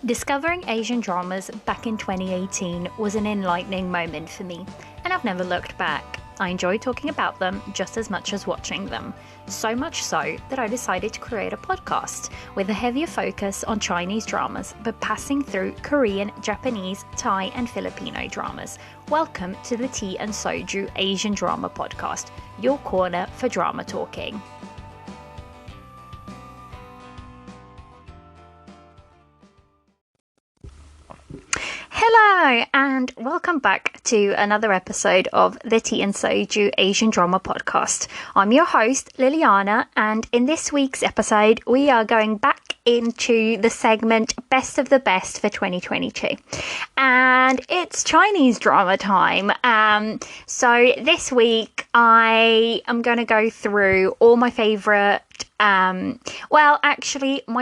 Discovering Asian dramas back in 2018 was an enlightening moment for me, and I've never looked back. I enjoy talking about them just as much as watching them. So much so that I decided to create a podcast with a heavier focus on Chinese dramas, but passing through Korean, Japanese, Thai, and Filipino dramas. Welcome to the Tea and Soju Asian Drama Podcast, your corner for drama talking. Hello, and welcome back to another episode of the Tea and Soju Asian Drama Podcast. I'm your host, Liliana, and in this week's episode, we are going back into the segment Best of the Best for 2022. And it's Chinese drama time. So this week, I am going to go through all my favourite, my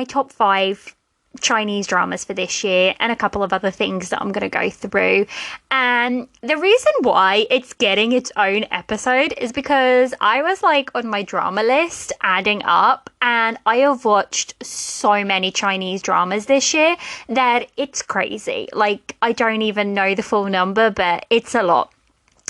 top 5 Chinese dramas for this year and a couple of other things that I'm going to go through. And the reason why it's getting its own episode is because I was on my drama list adding up, and I have watched so many Chinese dramas this year that it's crazy. I don't even know the full number, but it's a lot.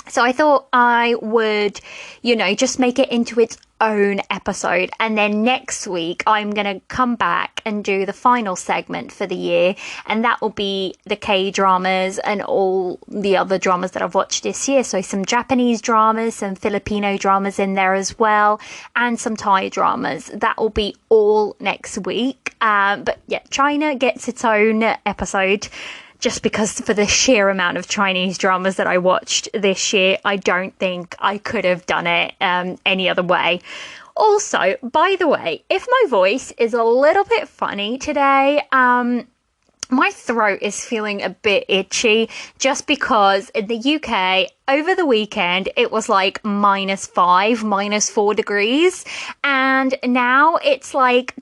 So I thought I would, just make it into its own episode. And then next week, I'm going to come back and do the final segment for the year. And that will be the K-dramas and all the other dramas that I've watched this year. So some Japanese dramas, some Filipino dramas in there as well, and some Thai dramas. That will be all next week. But yeah, China gets its own episode. Just because for the sheer amount of Chinese dramas that I watched this year, I don't think I could have done it any other way. Also, by the way, if my voice is a little bit funny today, my throat is feeling a bit itchy just because in the UK, over the weekend, it was -5, -4 degrees. And now it's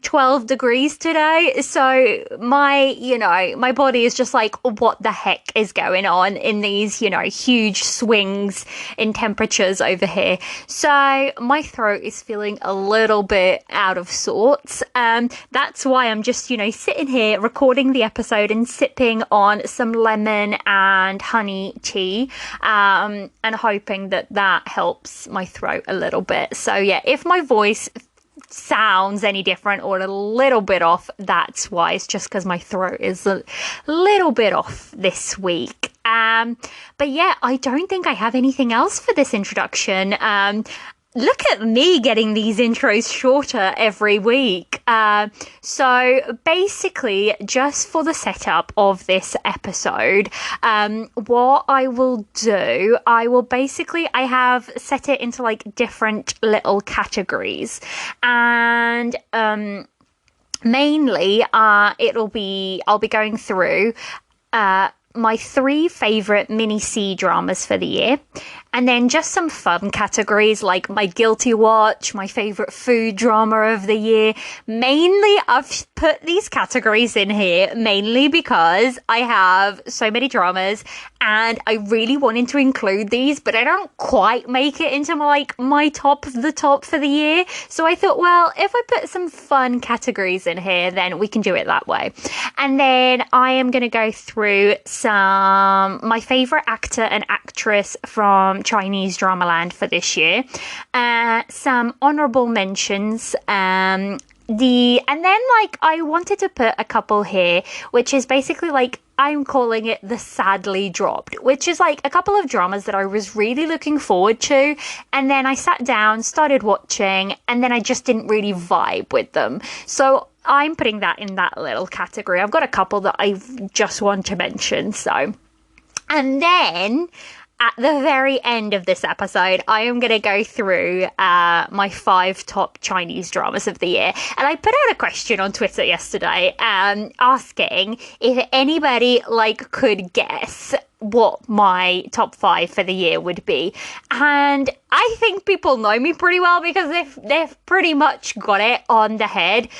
12 degrees today. So my body is just what the heck is going on in these, huge swings in temperatures over here. So my throat is feeling a little bit out of sorts. That's why I'm just, sitting here recording the episode and sipping on some lemon and honey tea. And hoping that helps my throat a little bit. So yeah, if my voice sounds any different or a little bit off, that's why. It's just because my throat is a little bit off this week. But yeah, I don't think I have anything else for this introduction. Look at me getting these intros shorter every week. So basically, just for the setup of this episode, what I will do, I have set it into different little categories. And mainly, I'll be going through my 3 favourite mini C-dramas for the year, and then just some fun categories like my guilty watch, my favourite food drama of the year. Mainly, I've put these categories in here mainly because I have so many dramas and I really wanted to include these, but I don't quite make it into my top of the top for the year. So I thought, well, if I put some fun categories in here, then we can do it that way. And then I am going to go through my favourite actor and actress from Chinese drama land for this year, some honourable mentions, and then I wanted to put a couple here, which is basically I'm calling it the sadly dropped, which is a couple of dramas that I was really looking forward to, and then I sat down, started watching, and then I just didn't really vibe with them. So I'm putting that in that little category. I've got a couple that I just want to mention. So, and then at the very end of this episode, I am going to go through my 5 top Chinese dramas of the year. And I put out a question on Twitter yesterday asking if anybody could guess what my top 5 for the year would be. And I think people know me pretty well because they've pretty much got it on the head.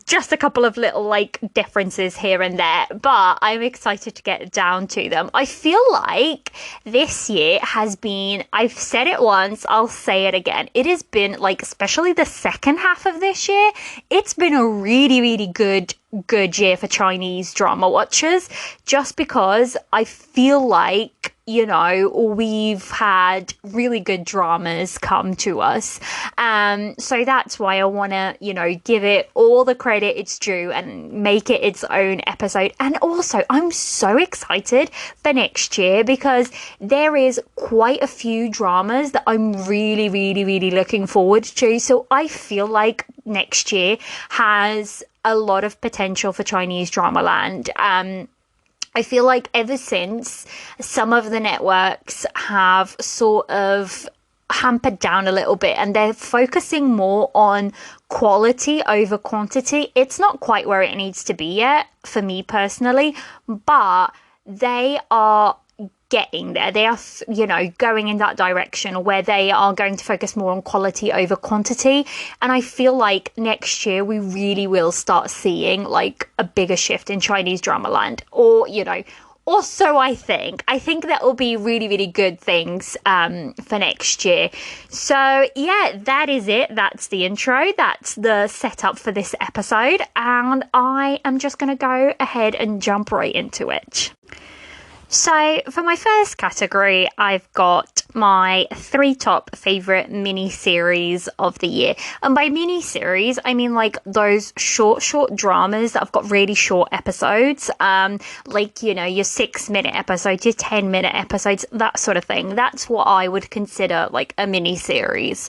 Just a couple of little differences here and there, but I'm excited to get down to them. I feel like this year has been, I've said it once, I'll say it again. It has been especially the second half of this year, it's been a really, really good good year for Chinese drama watchers, just because I feel like, you know, we've had really good dramas come to us. So that's why I want to, you know, give it all the credit it's due and make it its own episode. And also, I'm so excited for next year because there is quite a few dramas that I'm really, really, really looking forward to. So I feel like next year has a lot of potential for Chinese drama land. I feel like ever since some of the networks have sort of hampered down a little bit and they're focusing more on quality over quantity, it's not quite where it needs to be yet for me personally, but they are getting there. They are, you know, going in that direction where they are going to focus more on quality over quantity. And I feel like next year we really will start seeing like a bigger shift in Chinese drama land, or, you know, also I think that will be really, really good things for next year. So yeah, that is it. That's the intro. That's the setup for this episode. And I am just going to go ahead and jump right into it. So for my first category, I've got my 3 top favourite mini-series of the year. And by mini-series, I mean like those short dramas that have got really short episodes. Like, you know, your 6-minute episodes, your 10-minute episodes, that sort of thing. That's what I would consider like a mini-series.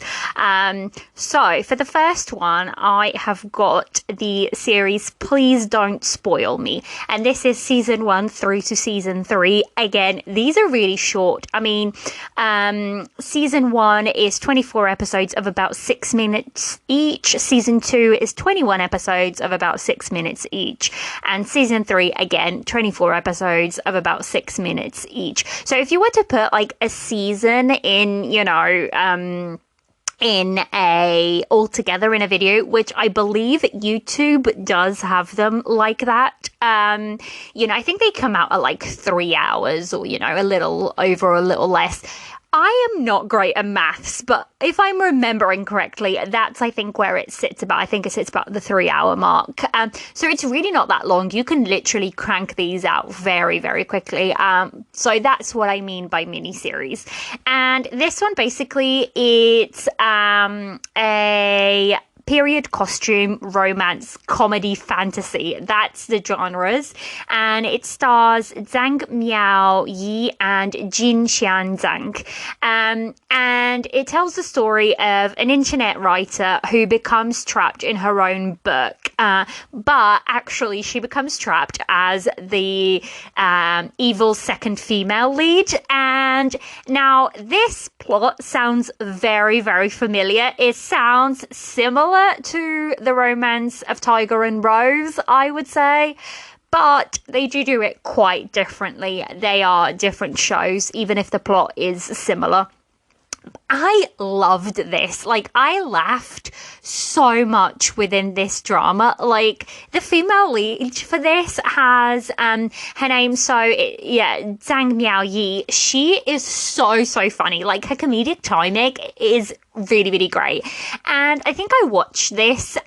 So for the first one, I have got the series Please Don't Spoil Me. And this is season 1 through to season 3. Again, these are really short. I mean, season 1 is 24 episodes of about 6 minutes each. Season 2 is 21 episodes of about 6 minutes each. And season 3, again, 24 episodes of about 6 minutes each. So if you were to put like a season in, you know, altogether in a video, which I believe YouTube does have them like that. You know, I think they come out at like 3 hours or, you know, a little over, a little less. I am not great at maths, but if I'm remembering correctly, that's, I think, where it sits about. I think it sits about the 3-hour mark. So it's really not that long. You can literally crank these out very, very quickly. So that's what I mean by mini-series. And this one, basically, it's a period costume, romance, comedy, fantasy. That's the genres. And it stars Zhang Miao Yi and Jin Xian Zhang. And it tells the story of an internet writer who becomes trapped in her own book. But actually she becomes trapped as the evil second female lead. And now this plot sounds very, very familiar. It sounds similar to the romance of Tiger and Rose, I would say, but they do it quite differently. They are different shows, even if the plot is similar. I loved this. Like, I laughed so much within this drama. Like, the female lead for this has her name, Zhang Miao Yi. She is so funny. Like, her comedic timing is really, really great. And I think I watched this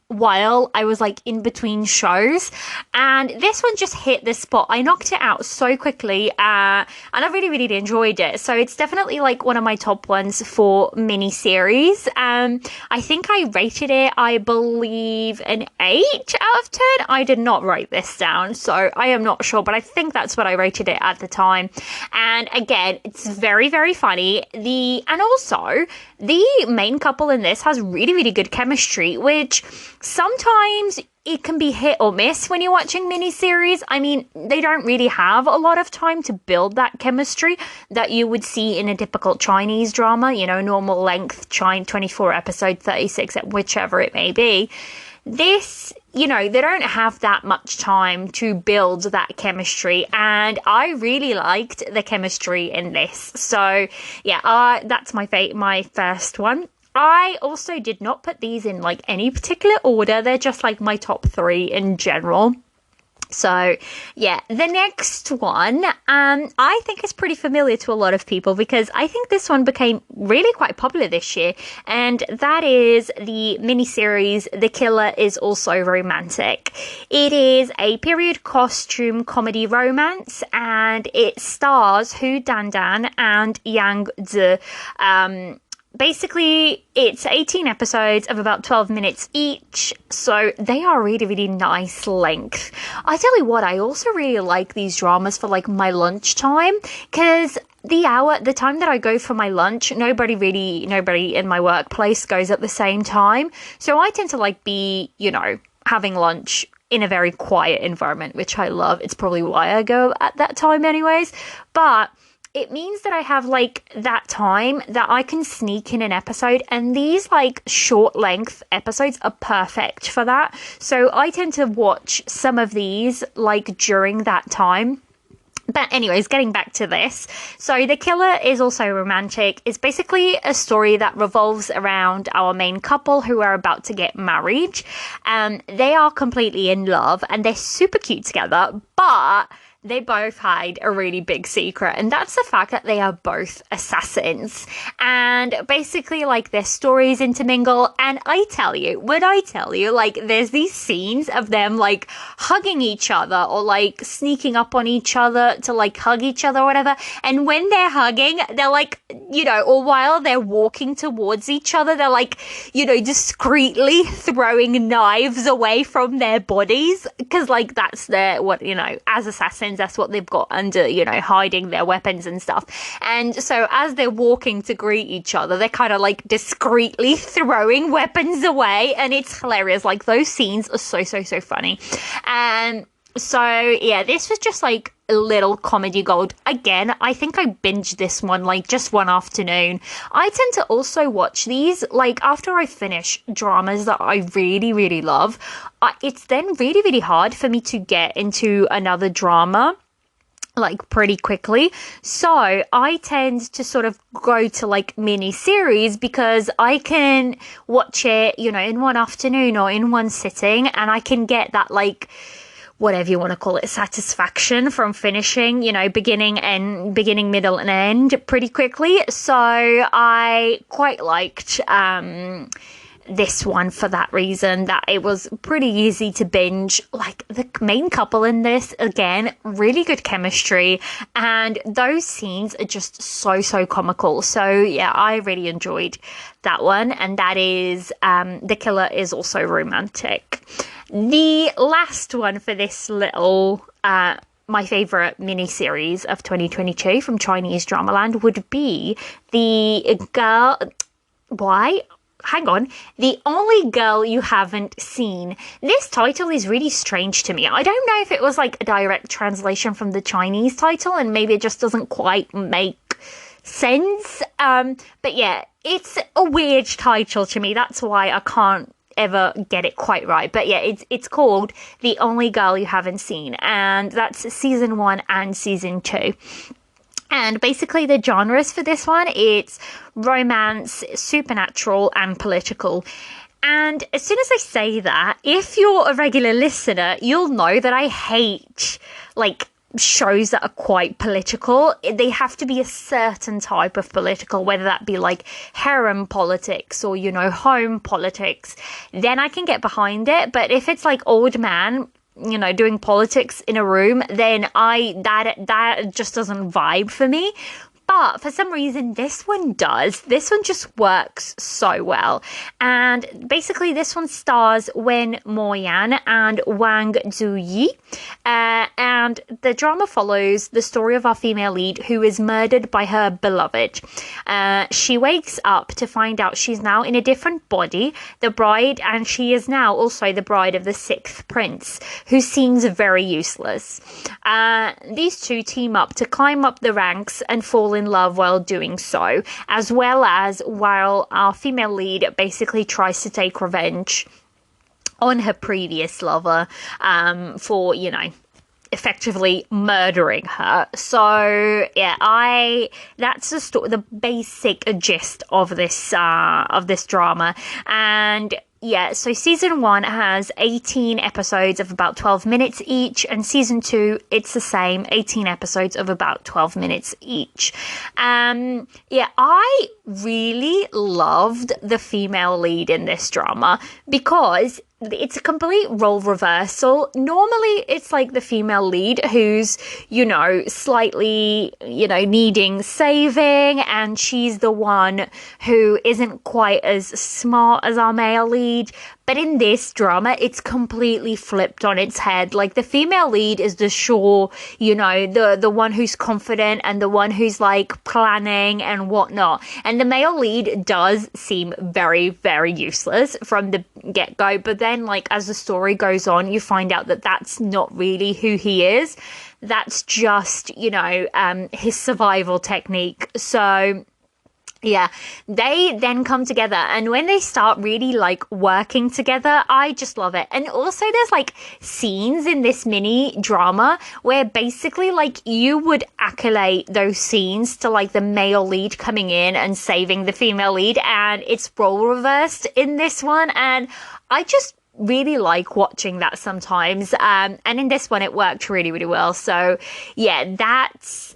while I was like in between shows, and this one just hit the spot. I knocked it out so quickly, and I really, really enjoyed it. So it's definitely like one of my top ones for mini series. I think I rated it, I believe, an 8 out of 10. I did not write this down, so I am not sure, but I think that's what I rated it at the time. And again, it's very, very funny. And also the main couple in this has really, really good chemistry, which sometimes it can be hit or miss when you're watching miniseries. I mean, they don't really have a lot of time to build that chemistry that you would see in a typical Chinese drama, you know, normal length, 24 episode, 36, whichever it may be. This, you know, they don't have that much time to build that chemistry, and I really liked the chemistry in this. So yeah, that's my first one. I also did not put these in like any particular order. They're just like my top 3 in general. So, yeah, the next one, I think is pretty familiar to a lot of people because I think this one became really quite popular this year, and that is the miniseries The Killer is Also Romantic. It is a period costume comedy romance, and it stars Hu Dandan and Yang Zi. Basically, it's 18 episodes of about 12 minutes each, so they are really, really nice length. I tell you what, I also really like these dramas for like my lunchtime, because the time that I go for my lunch, nobody in my workplace goes at the same time. So I tend to like be, having lunch in a very quiet environment, which I love. It's probably why I go at that time anyways. But it means that I have like that time that I can sneak in an episode, and these like short length episodes are perfect for that. So I tend to watch some of these like during that time. But anyways, getting back to this. So The Killer is Also Romantic. It's basically a story that revolves around our main couple who are about to get married. They are completely in love and they're super cute together, but they both hide a really big secret, and that's the fact that they are both assassins. And basically, like, their stories intermingle. And when I tell you, like, there's these scenes of them, like, hugging each other or, like, sneaking up on each other to, like, hug each other or whatever. And when they're hugging, they're, like, or while they're walking towards each other, they're, like, discreetly throwing knives away from their bodies. Because, like, that's as assassins, that's what they've got under, hiding their weapons and stuff. And so as they're walking to greet each other, they're kind of like discreetly throwing weapons away, and it's hilarious. Like, those scenes are so, so, so funny. And so, yeah, this was just like a little comedy gold. Again, I think I binged this one like just one afternoon. I tend to also watch these like after I finish dramas that I really, really love. It's then really, really hard for me to get into another drama like pretty quickly. So I tend to sort of go to like mini series because I can watch it, in one afternoon or in one sitting, and I can get that like whatever you want to call it, satisfaction from finishing, beginning, middle, and end pretty quickly. So I quite liked this one for that reason, that it was pretty easy to binge. Like, the main couple in this, again, really good chemistry, and those scenes are just so, so comical. So yeah, I really enjoyed that one, and that is The Killer is Also Romantic. The last one for this little my favourite mini-series of 2022 from Chinese Dramaland would be The Only Girl You Haven't Seen. This title is really strange to me. I don't know if it was like a direct translation from the Chinese title, and maybe it just doesn't quite make sense. But yeah, it's a weird title to me. That's why I can't ever get it quite right. But yeah, it's called The Only Girl You Haven't Seen, and that's season 1 and season 2. And basically the genres for this one, it's romance, supernatural, and political. And as soon as I say that, if you're a regular listener, you'll know that I hate like shows that are quite political. They have to be a certain type of political, whether that be like harem politics or, home politics. Then I can get behind it. But if it's like old man, doing politics in a room, then that just doesn't vibe for me. But for some reason, this one does. This one just works so well. And basically, this one stars Wen Moyan and Wang Zuyi. And the drama follows the story of our female lead, who is murdered by her beloved. She wakes up to find out she's now in a different body, the bride, and she is now also the bride of the 6th prince, who seems very useless. These two team up to climb up the ranks and fall in love while doing so, as well as while our female lead basically tries to take revenge on her previous lover for, effectively murdering her. So yeah, that's the basic gist of this drama. And yeah, so season 1 has 18 episodes of about 12 minutes each, and season 2, it's the same, 18 episodes of about 12 minutes each. Yeah, I really loved the female lead in this drama because it's a complete role reversal. Normally, it's like the female lead who's, slightly, needing saving, and she's the one who isn't quite as smart as our male lead. But in this drama, it's completely flipped on its head. Like, the female lead is the sure, the one who's confident and the one who's, like, planning and whatnot. And the male lead does seem very, very useless from the get-go. But then, like, as the story goes on, you find out that that's not really who he is. That's just, his survival technique. So yeah, they then come together, and when they start really like working together, I just love it. And also there's like scenes in this mini drama where basically like you would accolade those scenes to like the male lead coming in and saving the female lead, and it's role reversed in this one, and I just really like watching that sometimes. And in this one it worked really, really well. So yeah, that's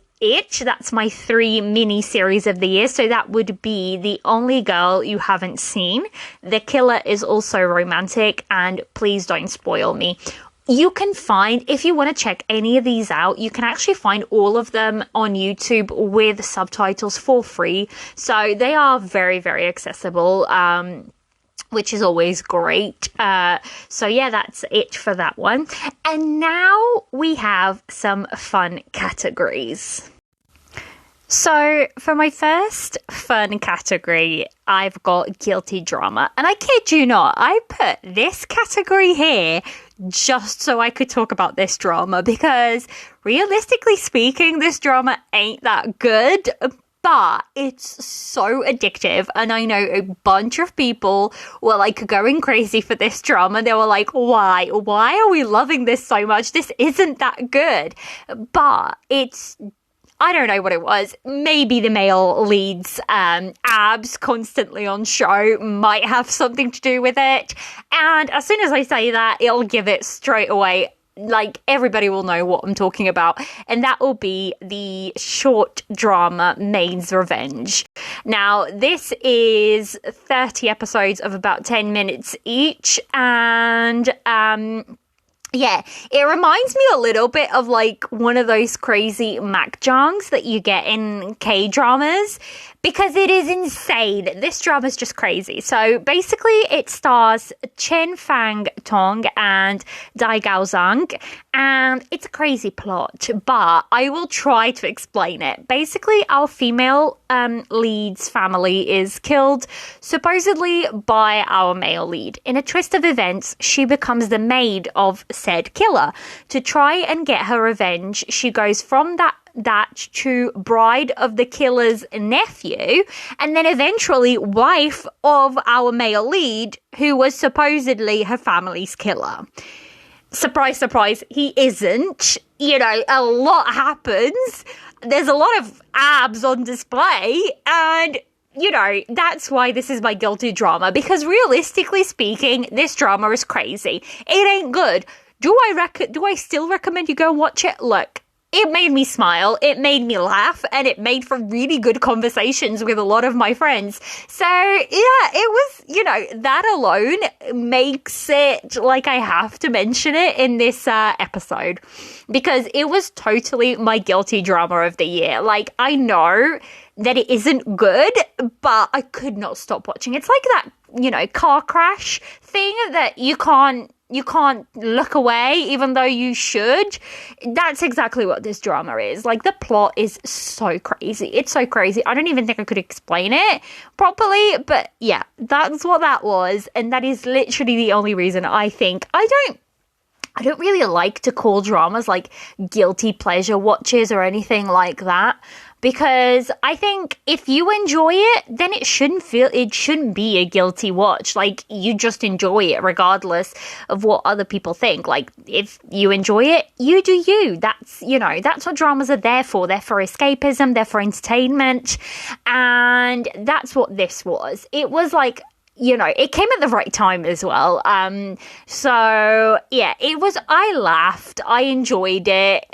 my 3 mini series of the year. So that would be The Only Girl You Haven't Seen, The Killer Is Also Romantic, and Please Don't Spoil Me. You can find, if you want to check any of these out, you can actually find all of them on YouTube with subtitles for free. So they are very, very accessible, which is always great. So yeah, that's it for that one. And now we have some fun categories. So for my first fun category, I've got guilty drama. And I kid you not, I put this category here just so I could talk about this drama, because realistically speaking, this drama ain't that good. But it's so addictive, and I know a bunch of people were like going crazy for this drama. They were like, why are we loving this so much? This isn't that good. But I don't know what it was. Maybe the male lead's abs constantly on show might have something to do with it. And as soon as I say that, it'll give it straight away. Like, everybody will know what I'm talking about, and that will be the short drama Maid's Revenge. Now, this is 30 episodes of about 10 minutes each, and yeah, it reminds me a little bit of like one of those crazy makjangs that you get in K-dramas, because it is insane. This drama is just crazy. So basically it stars Chen Fang Tong and Dai Gao Zhang, and it's a crazy plot, but I will try to explain it. Basically, our female lead's family is killed, supposedly by our male lead. In a twist of events, she becomes the maid of said killer. To try and get her revenge, she goes from that to bride of the killer's nephew, and then eventually wife of our male lead, who was supposedly her family's killer. Surprise, surprise, he isn't. A lot happens. There's a lot of abs on display, and that's why this is my guilty drama, because realistically speaking, this drama is crazy. It ain't good. Do I still recommend you go and watch it? Look, it made me smile, it made me laugh, and it made for really good conversations with a lot of my friends. So, yeah, it was, that alone makes it like I have to mention it in this episode, because it was totally my guilty drama of the year. Like, I know that it isn't good, but I could not stop watching. It's like that, car crash thing that you can't look away even though you should. That's exactly what this drama is. Like, the plot is so crazy. It's so crazy. I don't even think I could explain it properly, but yeah, that's what that was. And that is literally the only reason I think I don't really like to call dramas like guilty pleasure watches or anything like that, because I think if you enjoy it, then it shouldn't be a guilty watch. Like, you just enjoy it regardless of what other people think. Like, if you enjoy it, you do you. That's what dramas are there for. They're for escapism, they're for entertainment, and that's what this was. It was like, it came at the right time as well. So yeah, I laughed. I enjoyed it.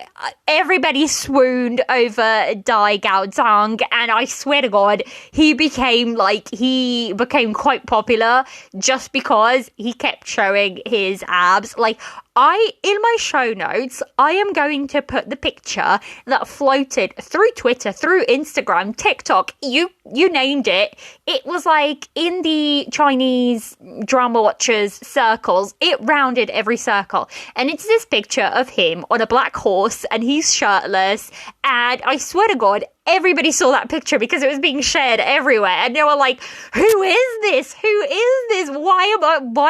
Everybody swooned over Dai Gaozang, and I swear to God, he became quite popular just because he kept showing his abs. Like, in my show notes, I am going to put the picture that floated through Twitter, through Instagram, TikTok, you named it. It was like in the Chinese drama watchers circles, it rounded every circle. And it's this picture of him on a black horse and he's shirtless. And I swear to God, everybody saw that picture because it was being shared everywhere. And they were like, who is this? Who is this? Why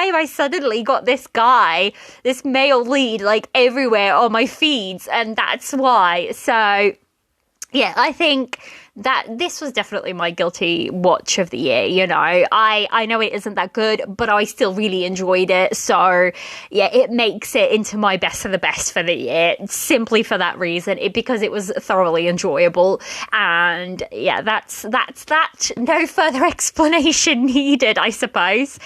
have I suddenly got this guy, this male lead, like everywhere on my feeds? And that's why. So yeah, I think that this was definitely my guilty watch of the year. I know it isn't that good, but I still really enjoyed it. So yeah, it makes it into my best of the best for the year, simply for that reason, because it was thoroughly enjoyable. And yeah, that's that. No further explanation needed, I suppose.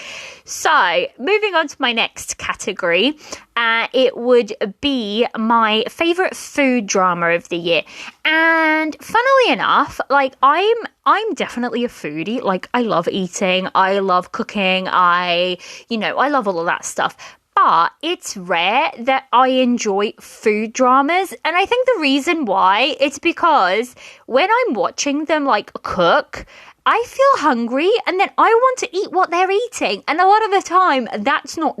So moving on to my next category, it would be my favorite food drama of the year. And funnily enough, like I'm definitely a foodie. Like, I love eating, I love cooking, I love all of that stuff. But it's rare that I enjoy food dramas. And I think the reason why, it's because when I'm watching them like cook, I feel hungry and then I want to eat what they're eating. And a lot of the time, that's not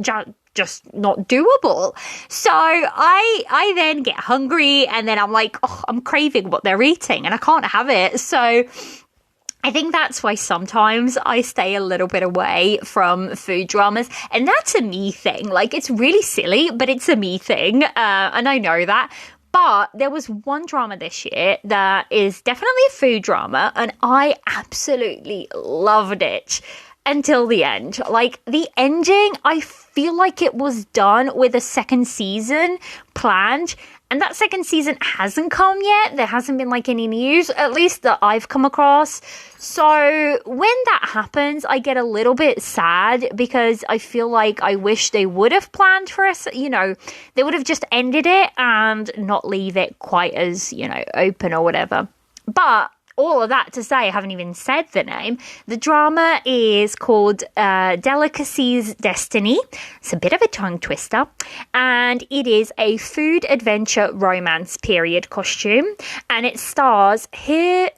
just not doable. So I then get hungry and then I'm like, oh, I'm craving what they're eating and I can't have it. So I think that's why sometimes I stay a little bit away from food dramas. And that's a me thing. Like, it's really silly, but it's a me thing. And I know that. But there was one drama this year that is definitely a food drama, and I absolutely loved it until the end. Like, the ending, I feel like it was done with a second season planned, and that second season hasn't come yet. There hasn't been like any news, at least that I've come across. So when that happens, I get a little bit sad because I feel like I wish they would have planned for us. They would have just ended it and not leave it quite as, open or whatever. But all of that to say, I haven't even said the name. The drama is called Delicacy's Destiny. It's a bit of a tongue twister. And it is a food adventure romance period costume. And it stars He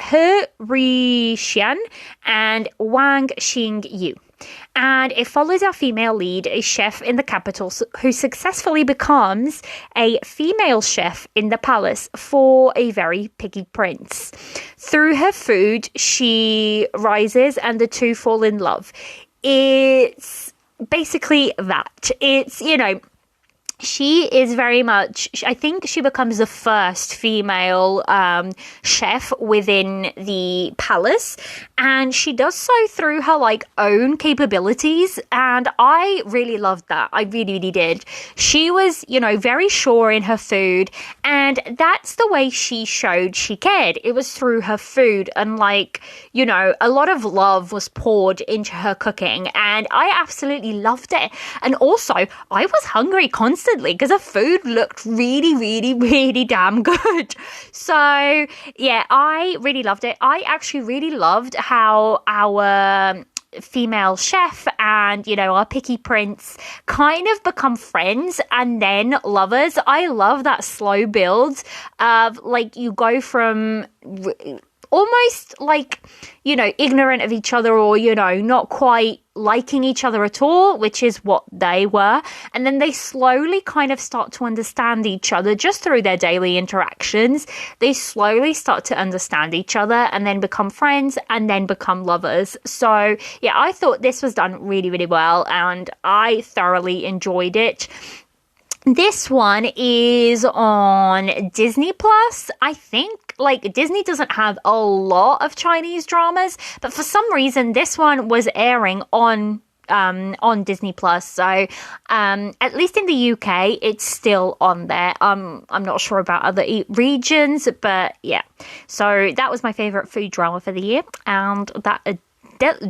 Ruixian and Wang Xingyu. And it follows our female lead, a chef in the capital who successfully becomes a female chef in the palace for a very picky prince. Through her food, she rises and the two fall in love. It's basically that. It's, she is very much, I think she becomes the first female chef within the palace, and she does so through her own capabilities, and I really loved that. I really, really did. She was, very sure in her food, and that's the way she showed she cared. It was through her food, and a lot of love was poured into her cooking, and I absolutely loved it. And also, I was hungry constantly because her food looked really, really, really damn good. So yeah, I really loved it. I actually really loved how our female chef and our picky prince kind of become friends and then lovers. I love that slow build of you go from almost ignorant of each other or not quite liking each other at all, which is what they were, and then they slowly kind of start to understand each other just through their daily interactions. They slowly start to understand each other and then become friends and then become lovers. So yeah, I thought this was done really, really well and I thoroughly enjoyed it. This one is on Disney Plus. I think Disney doesn't have a lot of Chinese dramas, but for some reason this one was airing on Disney Plus. So at least in the UK it's still on there. I'm not sure about other regions, but yeah. So that was my favorite food drama for the year, and that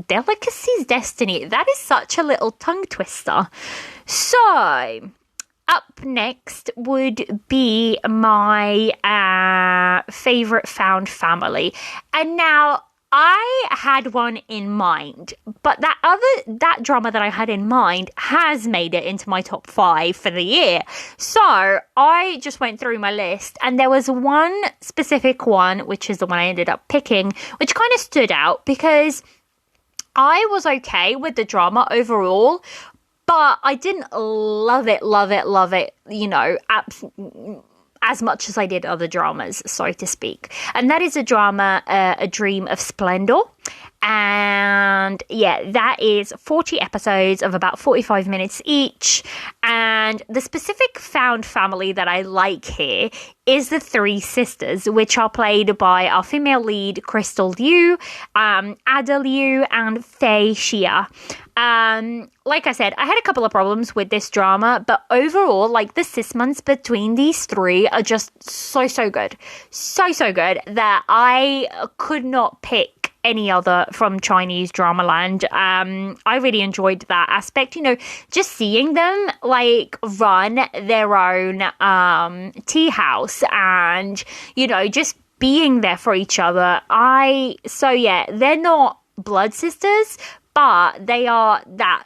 Delicacy's Destiny. That is such a little tongue twister. So, up next would be my favorite found family. And now, I had one in mind, but that drama that I had in mind has made it into my top 5 for the year. So I just went through my list, and there was one specific one, which is the one I ended up picking, which kind of stood out because I was okay with the drama overall, but I didn't love it, as much as I did other dramas, so to speak. And that is a drama, A Dream of Splendor. And yeah, that is 40 episodes of about 45 minutes each. And the specific found family that I like here is the three sisters, which are played by our female lead, Crystal Liu, Ada Liu, and Fei Xia. Like I said, I had a couple of problems with this drama, but overall, like, the 6 months between these three are just so good. So good that I could not pick any other from Chinese drama land. I really enjoyed that aspect, just seeing them like run their own tea house and, just being there for each other. They're not blood sisters, but they are that,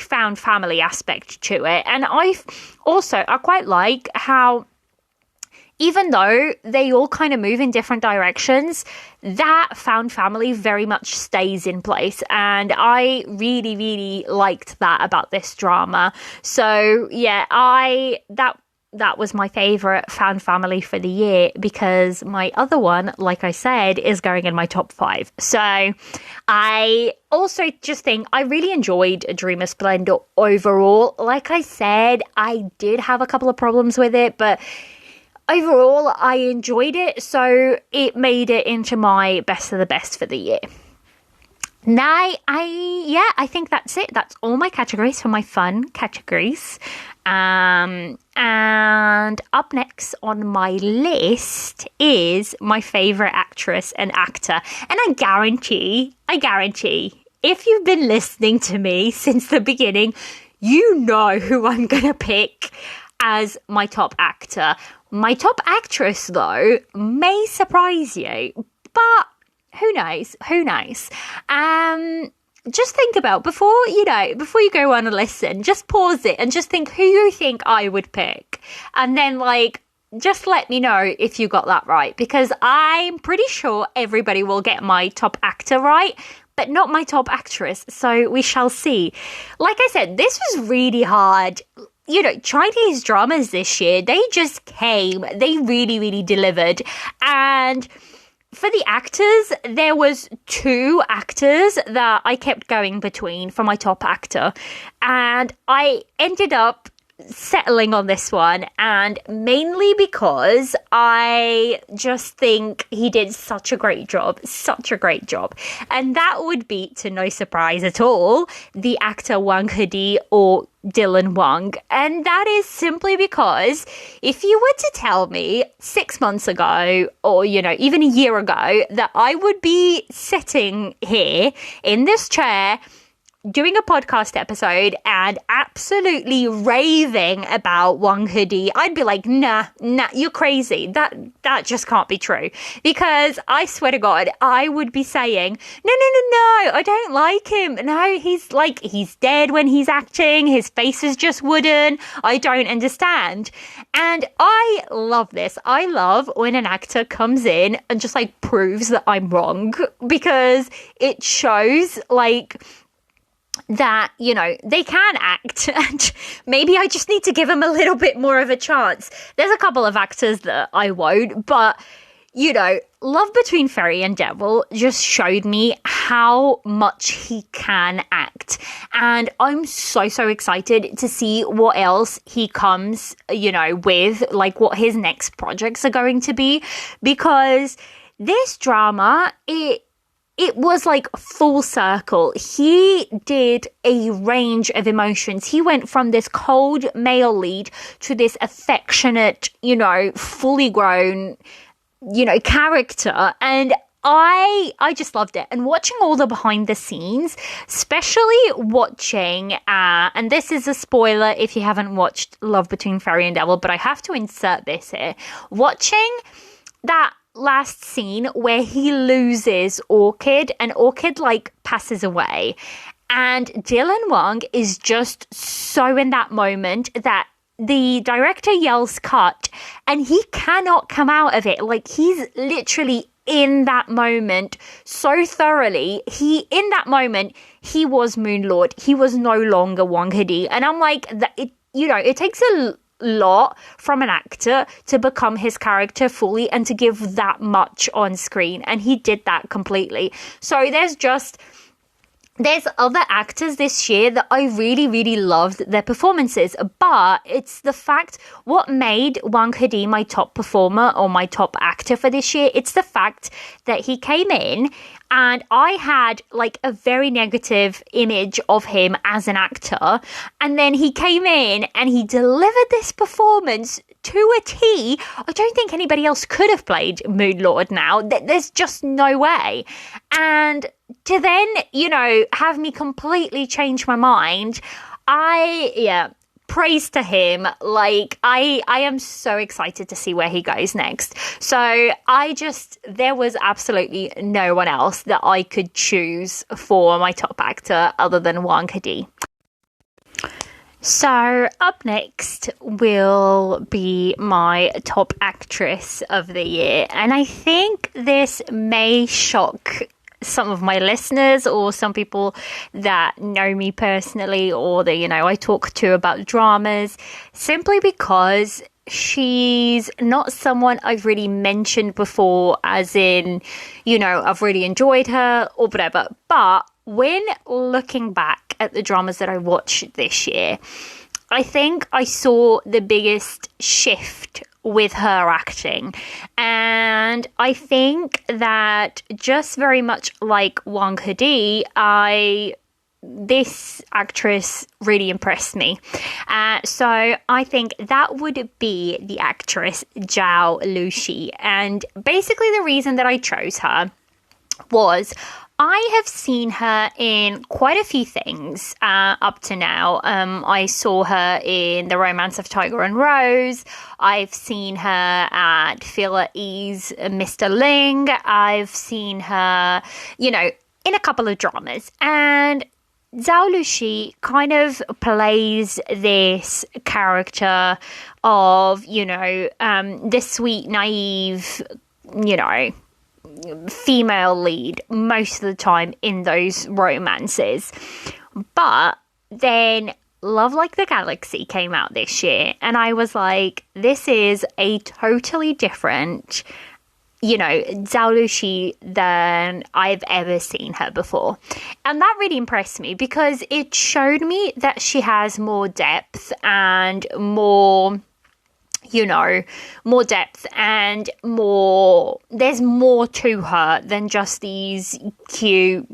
found family aspect to it. And I quite like how, even though they all kind of move in different directions, that found family very much stays in place. And I really, really liked that about this drama. So yeah, that was my favorite found family for the year, because my other one, like I said, is going in my top 5. So I also just think I really enjoyed A Dream of Splendor overall. Like I said, I did have a couple of problems with it, but overall, I enjoyed it, so it made it into my best of the best for the year. Now, I think that's it. That's all my categories for my fun categories. And up next on my list is my favorite actress and actor. And I guarantee, if you've been listening to me since the beginning, you know who I'm going to pick as my top actor. My top actress, though, may surprise you, but who knows? Just think about, before you go on and listen, just pause it and just think who you think I would pick. And then, just let me know if you got that right, because I'm pretty sure everybody will get my top actor right, but not my top actress. So we shall see. Like I said, this was really hard. Chinese dramas this year, they just came. They really, really delivered. And for the actors, there was 2 actors that I kept going between for my top actor. And I ended up settling on this one, and mainly because I just think he did such a great job, and that would be, to no surprise at all, the actor Wang Hedi, or Dylan Wang. And that is simply because if you were to tell me 6 months ago, or even a year ago, that I would be sitting here in this chair doing a podcast episode and absolutely raving about Wang Hedi, I'd be like, nah, you're crazy. That just can't be true. Because I swear to God, I would be saying, no, I don't like him. No, he's dead when he's acting. His face is just wooden. I don't understand. And I love this. I love when an actor comes in and just proves that I'm wrong, because it shows that, they can act, and maybe I just need to give them a little bit more of a chance. There's a couple of actors that I won't, but, Love Between Fairy and Devil just showed me how much he can act. And I'm so excited to see what else he comes, with, what his next projects are going to be, because this drama, it was full circle. He did a range of emotions. He went from this cold male lead to this affectionate, fully grown, character. And I just loved it. And watching all the behind the scenes, especially watching, and this is a spoiler if you haven't watched Love Between Fairy and Devil, but I have to insert this here. Watching that last scene where he loses Orchid and Orchid like passes away, and Dylan Wong is just so in that moment that the director yells cut and he cannot come out of it. Like, he's literally in that moment so thoroughly. In that moment, he was Moon Lord. He was no longer Wang Hedi. And I'm like, it takes a lot from an actor to become his character fully and to give that much on screen. And he did that completely. So there's other actors this year that I really, really loved their performances, but it's the fact what made Wang Hedi my top performer or my top actor for this year. It's the fact that he came in and I had like a very negative image of him as an actor. And then he came in and he delivered this performance to a T. I don't think anybody else could have played Moon Lord now. There's just no way. And to then, have me completely change my mind, praise to him. Like, I am so excited to see where he goes next. So there was absolutely no one else that I could choose for my top actor other than Wang Hedi. So up next will be my top actress of the year. And I think this may shock some of my listeners or some people that know me personally or that, I talk to about dramas, simply because she's not someone I've really mentioned before, as in, I've really enjoyed her or whatever. But when looking back at the dramas that I watched this year, I think I saw the biggest shift with her acting. And I think that just very much like Wang Hedi, this actress really impressed me. So I think that would be the actress Zhao Lushi. And basically the reason that I chose her was I have seen her in quite a few things up to now. I saw her in The Romance of Tiger and Rose. I've seen her at Filler E's Mr. Ling. I've seen her, in a couple of dramas. And Zhao Lushi kind of plays this character of, the sweet, naive, female lead most of the time in those romances. But then Love Like the Galaxy came out this year and I was like, this is a totally different, Zhao Lushi than I've ever seen her before. And that really impressed me because it showed me that she has more depth and more depth and there's more to her than just these cute,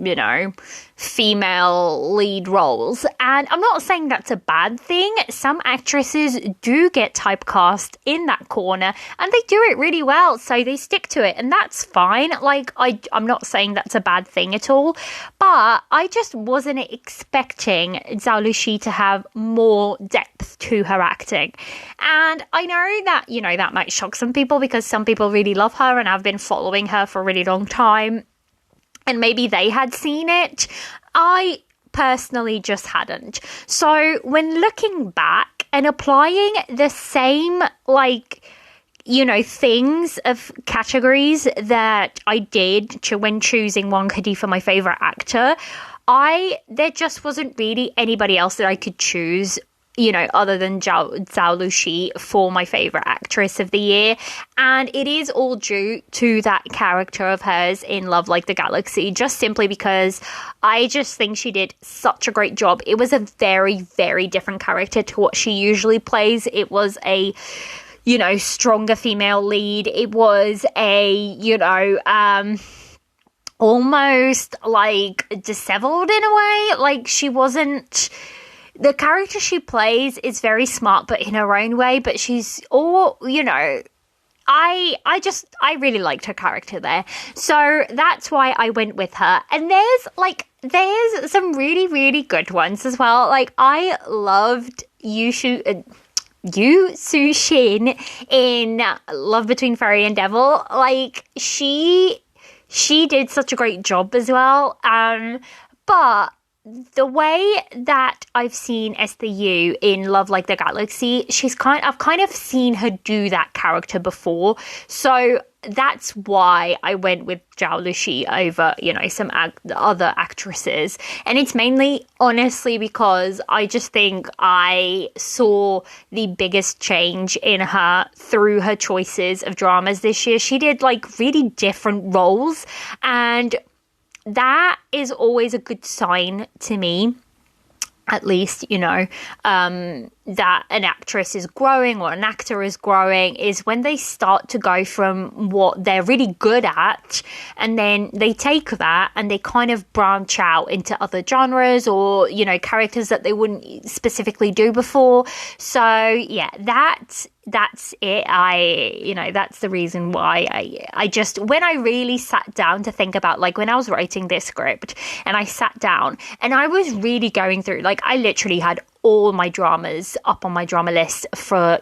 female lead roles. And I'm not saying that's a bad thing. Some actresses do get typecast in that corner and they do it really well, so they stick to it, and that's fine. Like, I'm not saying that's a bad thing at all, but I just wasn't expecting Zhao Lushi to have more depth to her acting. And I know that, that might shock some people because some people really love her and I've been following her for a really long time. And maybe they had seen it. I personally just hadn't. So when looking back and applying the same, things of categories that I did when choosing Wang Hedi for my favorite actor, there just wasn't really anybody else that I could choose, other than Zhao Lushi for my favorite actress of the year. And it is all due to that character of hers in Love Like the Galaxy, just simply because I just think she did such a great job. It was a very, very different character to what she usually plays. It was a, stronger female lead. It was a, almost like disheveled in a way. Like, she wasn't... The character she plays is very smart, but in her own way. But she's all, I really liked her character there. So that's why I went with her. And there's some really, really good ones as well. Like, I loved Yu Su Shin in Love Between Fairy and Devil. Like, she did such a great job as well. But the way that I've seen Esther Yu in Love Like the Galaxy, I've kind of seen her do that character before. So that's why I went with Zhao Lushi over, some other actresses. And it's mainly, honestly, because I just think I saw the biggest change in her through her choices of dramas this year. She did like really different roles, and that is always a good sign to me, at least, that an actress is growing or an actor is growing, is when they start to go from what they're really good at, and then they take that and they kind of branch out into other genres or, characters that they wouldn't specifically do before. So yeah, that's it. That's the reason why I just, when I really sat down to think about, like, when I was writing this script and I sat down and I was really going through, like, I literally had all my dramas up on my drama list for,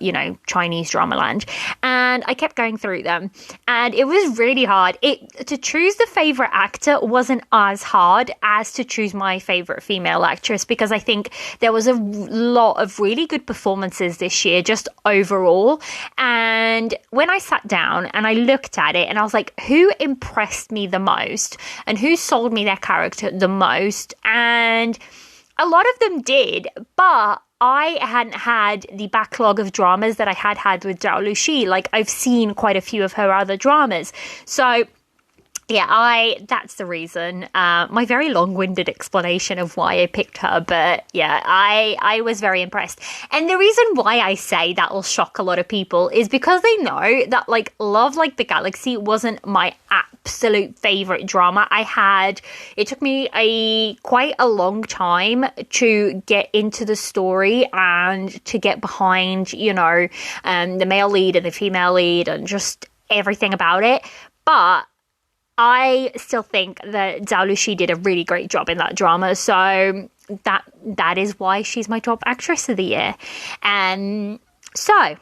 Chinese drama land. And I kept going through them. And it was really hard. To choose the favorite actor wasn't as hard as to choose my favorite female actress, because I think there was a lot of really good performances this year, just overall. And when I sat down and I looked at it and I was like, who impressed me the most and who sold me their character the most? And a lot of them did, but I hadn't had the backlog of dramas that I had with Zhao Lushi. Like, I've seen quite a few of her other dramas. So yeah, that's the reason. My very long-winded explanation of why I picked her, but yeah, I was very impressed. And the reason why I say that will shock a lot of people is because they know that, like, Love Like the Galaxy wasn't my absolute favorite drama. It took me quite a long time to get into the story and to get behind, the male lead and the female lead and just everything about it. But I still think that Zhao Lushi did a really great job in that drama. So that is why she's my top actress of the year. And so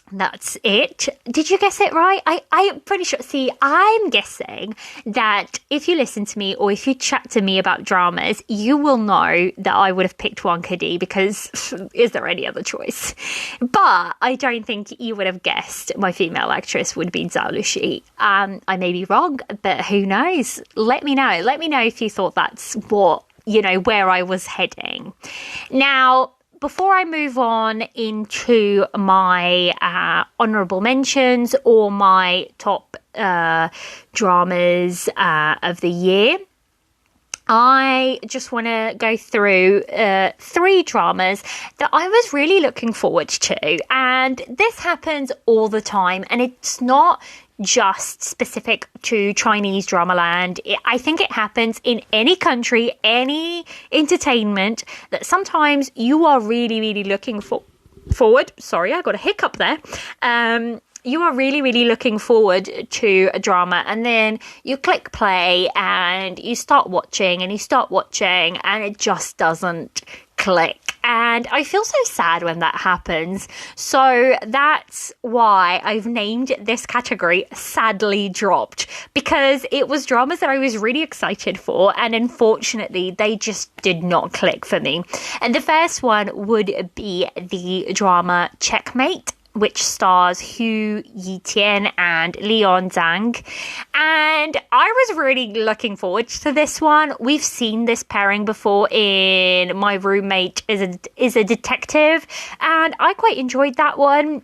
that's it. Did you guess it right? I'm pretty sure. See, I'm guessing that if you listen to me or if you chat to me about dramas, you will know that I would have picked Wong Kadi, because is there any other choice? But I don't think you would have guessed my female actress would be Zhao Lushi. I may be wrong, but who knows? Let me know. Let me know if you thought that's what, where I was heading. Now, before I move on into my honourable mentions or my top dramas of the year, I just want to go through 3 dramas that I was really looking forward to. And this happens all the time, and it's not just specific to Chinese drama land. I think it happens in any country, any entertainment, that sometimes you are really, really looking forward. Sorry, I got a hiccup there. You are really, really looking forward to a drama, and then you click play and you start watching and it just doesn't click. And I feel so sad when that happens. So that's why I've named this category Sadly Dropped, because it was dramas that I was really excited for, and unfortunately they just did not click for me. And the first one would be the drama Checkmate, which stars Hu Yitian and Leon Zhang. And I was really looking forward to this one. We've seen this pairing before in My Roommate is a Detective, and I quite enjoyed that one.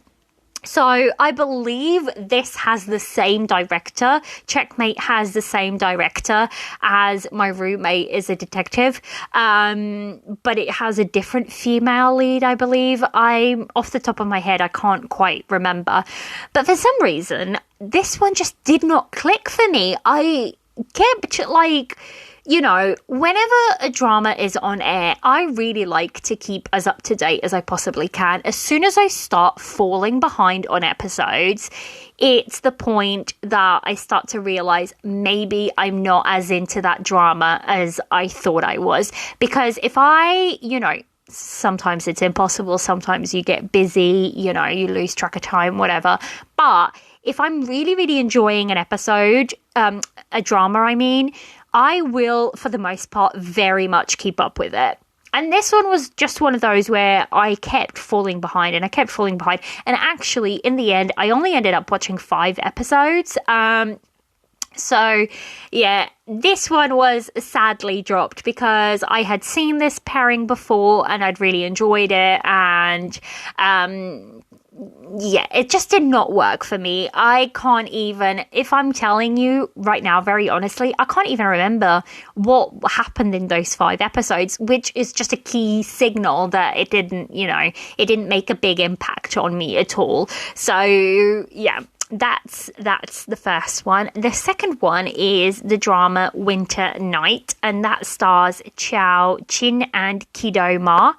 So I believe this has the same director. Checkmate has the same director as My Roommate is a Detective, but it has a different female lead, I believe. I'm off the top of my head, I can't quite remember. But for some reason, this one just did not click for me. I kept, you know, whenever a drama is on air, I really like to keep as up to date as I possibly can. As soon as I start falling behind on episodes, it's the point that I start to realize maybe I'm not as into that drama as I thought I was. Because if I, you know, sometimes it's impossible, sometimes you get busy, you know, you lose track of time, whatever. But if I'm really, really enjoying an episode, a drama, I mean, I will, for the most part, very much keep up with it. And this one was just one of those where I kept falling behind and I kept falling behind. And actually, in the end, I only ended up watching 5 episodes. So, yeah, this one was sadly dropped because I had seen this pairing before and I'd really enjoyed it. And, yeah, it just did not work for me. I can't even, if I'm telling you right now, very honestly, I can't even remember what happened in those 5 episodes, which is just a key signal that it didn't, you know, it didn't make a big impact on me at all. So, yeah. That's the first one. The second one is the drama Winter Night, and that stars Chao Chin and Kido Ma.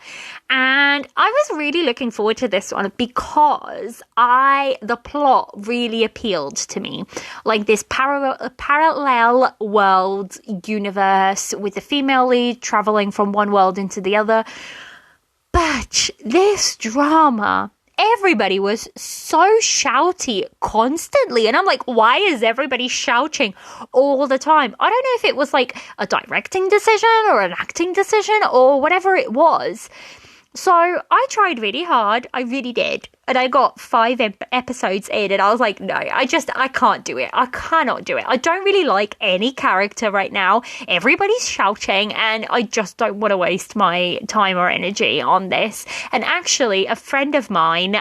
And I was really looking forward to this one because the plot really appealed to me. Like this parallel world universe with the female lead traveling from one world into the other. But this drama, everybody was so shouty constantly. And I'm like, why is everybody shouting all the time? I don't know if it was like a directing decision or an acting decision or whatever it was. So I tried really hard. I really did. And I got 5 episodes in and I was like, no, I can't do it. I cannot do it. I don't really like any character right now. Everybody's shouting and I just don't want to waste my time or energy on this. And actually, a friend of mine,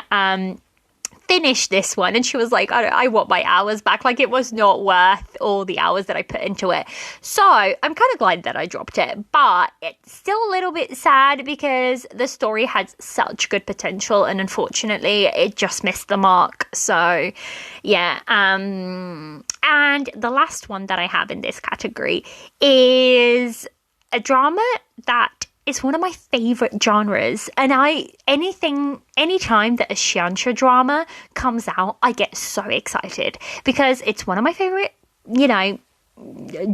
finished this one and she was like, I want my hours back. Like, it was not worth all the hours that I put into it. So I'm kind of glad that I dropped it, but it's still a little bit sad because the story had such good potential and unfortunately it just missed the mark. So yeah, and the last one that I have in this category is a drama that is one of my favorite genres. And anytime that a xianxia drama comes out, I get so excited because it's one of my favorite, you know,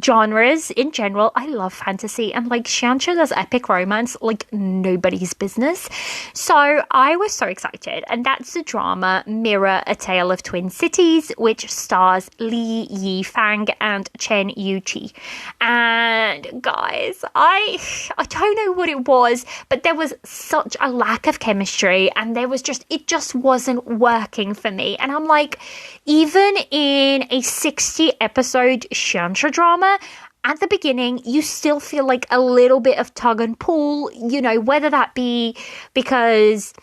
genres in general. I love fantasy and like xianxia does epic romance like nobody's business. So I was so excited, and that's the drama Mirror: A Tale of Twin Cities, which stars Li Yifang and Chen Yuqi. And guys, I don't know what it was, but there was such a lack of chemistry and it just wasn't working for me. And I'm like, even in a 60 episode xianxia drama, at the beginning, you still feel like a little bit of tug and pull, you know, whether that be because,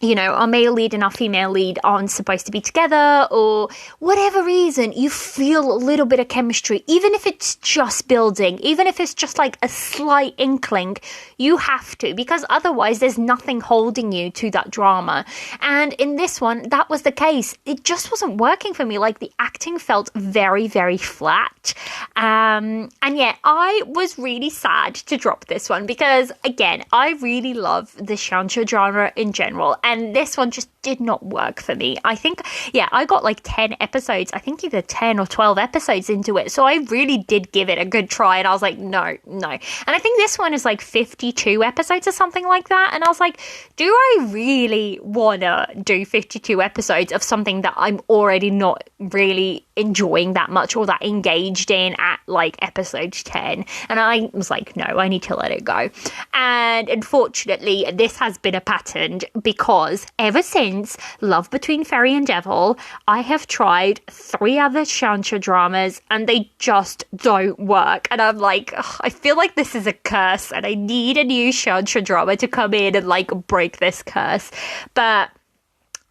you know, our male lead and our female lead aren't supposed to be together or whatever reason, you feel a little bit of chemistry, even if it's just building, even if it's just like a slight inkling, you have to, because otherwise there's nothing holding you to that drama. And in this one, that was the case. It just wasn't working for me. Like, the acting felt very, very flat. And yeah, I was really sad to drop this one because, again, I really love the xianxia genre in general. And this one just did not work for me. I think, yeah, I got like 10 episodes. I think either 10 or 12 episodes into it. So I really did give it a good try. And I was like, no. And I think this one is like 52 episodes or something like that. And I was like, do I really want to do 52 episodes of something that I'm already not really enjoying that much or that engaged in at like episode 10? And I was like, no, I need to let it go. And unfortunately, this has been a pattern because ever since Love Between Fairy and Devil, I have tried 3 other xianxia dramas and they just don't work. And I'm like, ugh, I feel like this is a curse and I need a new xianxia drama to come in and like break this curse. But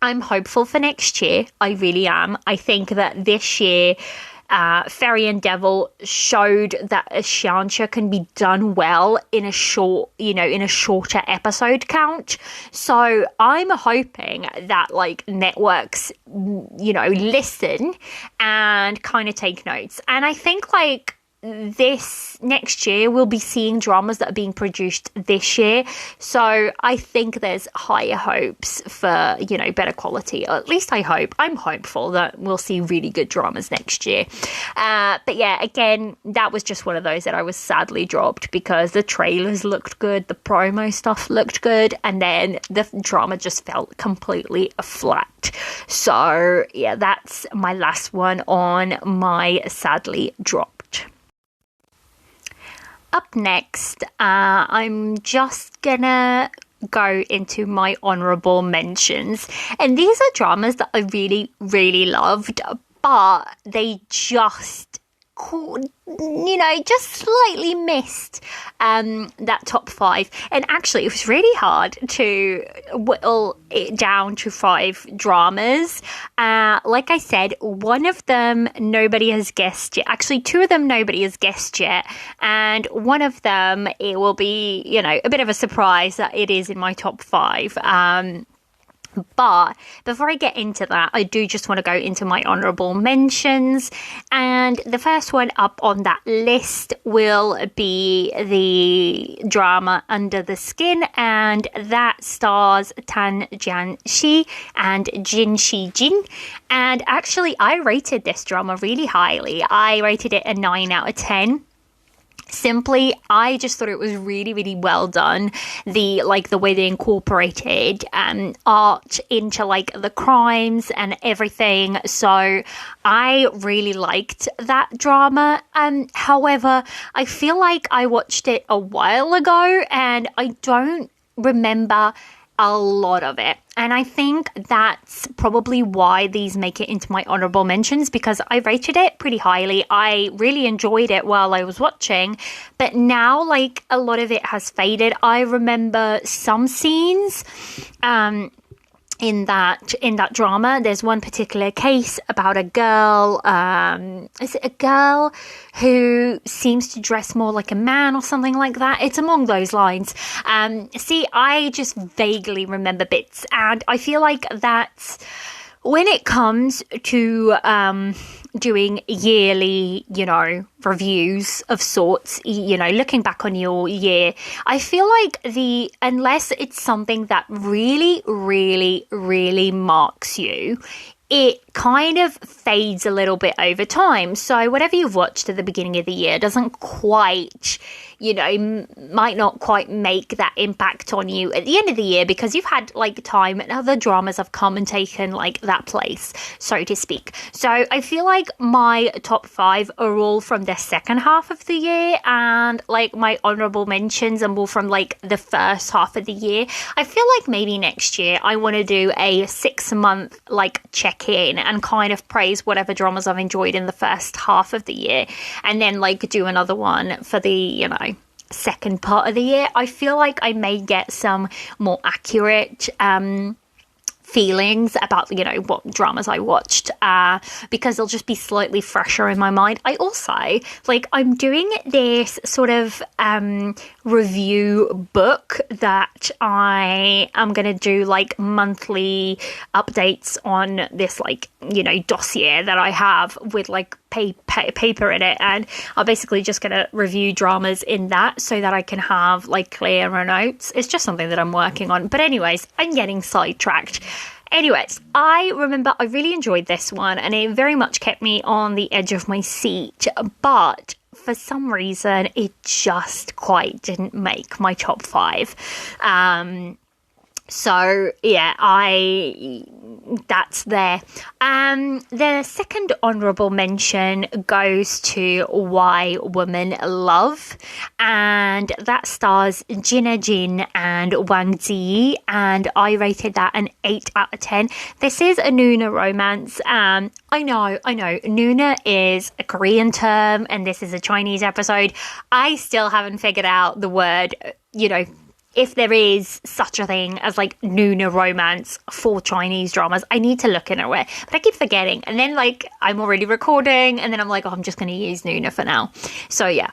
I'm hopeful for next year. I really am. I think that this year, Fairy and Devil showed that a xianxia can be done well in a shorter episode count. So I'm hoping that like networks, you know, listen and kind of take notes. And I think like this next year we'll be seeing dramas that are being produced this year, so I think there's higher hopes for, you know, better quality, or at least I'm hopeful that we'll see really good dramas next year. But yeah, again, that was just one of those that I was sadly dropped because the trailers looked good, the promo stuff looked good, and then the drama just felt completely flat. So yeah, that's my last one on my sadly dropped. Up next, I'm just gonna go into my honorable mentions. And these are dramas that I really, really loved, but they just, you know, just slightly missed that top 5. And actually, it was really hard to whittle it down to 5 dramas. Like I said, one of them nobody has guessed yet. Actually, 2 of them nobody has guessed yet. And one of them, it will be, you know, a bit of a surprise that it is in my top 5. But before I get into that, I do just want to go into my honorable mentions. And the first one up on that list will be the drama Under the Skin, and that stars Tan Jian-shi and Jin Shi-jin. And actually, I rated this drama really highly. I rated it a 9 out of 10. Simply, I just thought it was really, really well done. The way they incorporated art into like the crimes and everything. So I really liked that drama. However, I feel like I watched it a while ago and I don't remember a lot of it. And I think that's probably why these make it into my honorable mentions, because I rated it pretty highly. I really enjoyed it while I was watching, but now like a lot of it has faded. I remember some scenes in that drama. There's one particular case about a girl. Is it a girl who seems to dress more like a man or something like that? It's among those lines. See, I just vaguely remember bits, and I feel like that's when it comes to doing yearly, you know, reviews of sorts, you know, looking back on your year, I feel like unless it's something that really, really, really marks you, it kind of fades a little bit over time. So whatever you've watched at the beginning of the year doesn't quite, you know, might not quite make that impact on you at the end of the year, because you've had like time and other dramas have come and taken like that place, so to speak. So I feel like my top 5 are all from the second half of the year, and like my honorable mentions are more from like the first half of the year. I feel like maybe next year I want to do a 6-month like check-in and kind of praise whatever dramas I've enjoyed in the first half of the year, and then like do another one for the, you know, second part of the year. I feel like I may get some more accurate feelings about, you know, what dramas I watched, because they'll just be slightly fresher in my mind. I also, like, I'm doing this sort of review book that I am going to do, like, monthly updates on this, like, you know, dossier that I have with, like, paper in it, and I'm basically just going to review dramas in that so that I can have, like, clearer notes. It's just something that I'm working on. But anyways, I'm getting sidetracked. Anyways, I remember I really enjoyed this one, and it very much kept me on the edge of my seat, but for some reason it just quite didn't make my top 5. So yeah, that's there. The second honourable mention goes to Why Women Love, and that stars Jina Jin and Wang Ziyi, and I rated that an 8 out of 10. This is a Nuna romance. I know, Nuna is a Korean term, and this is a Chinese episode. I still haven't figured out the word, you know, if there is such a thing as like Nuna romance for Chinese dramas. I need to look into it, but I keep forgetting. And then like I'm already recording, and then I'm like, oh, I'm just going to use Nuna for now. So yeah.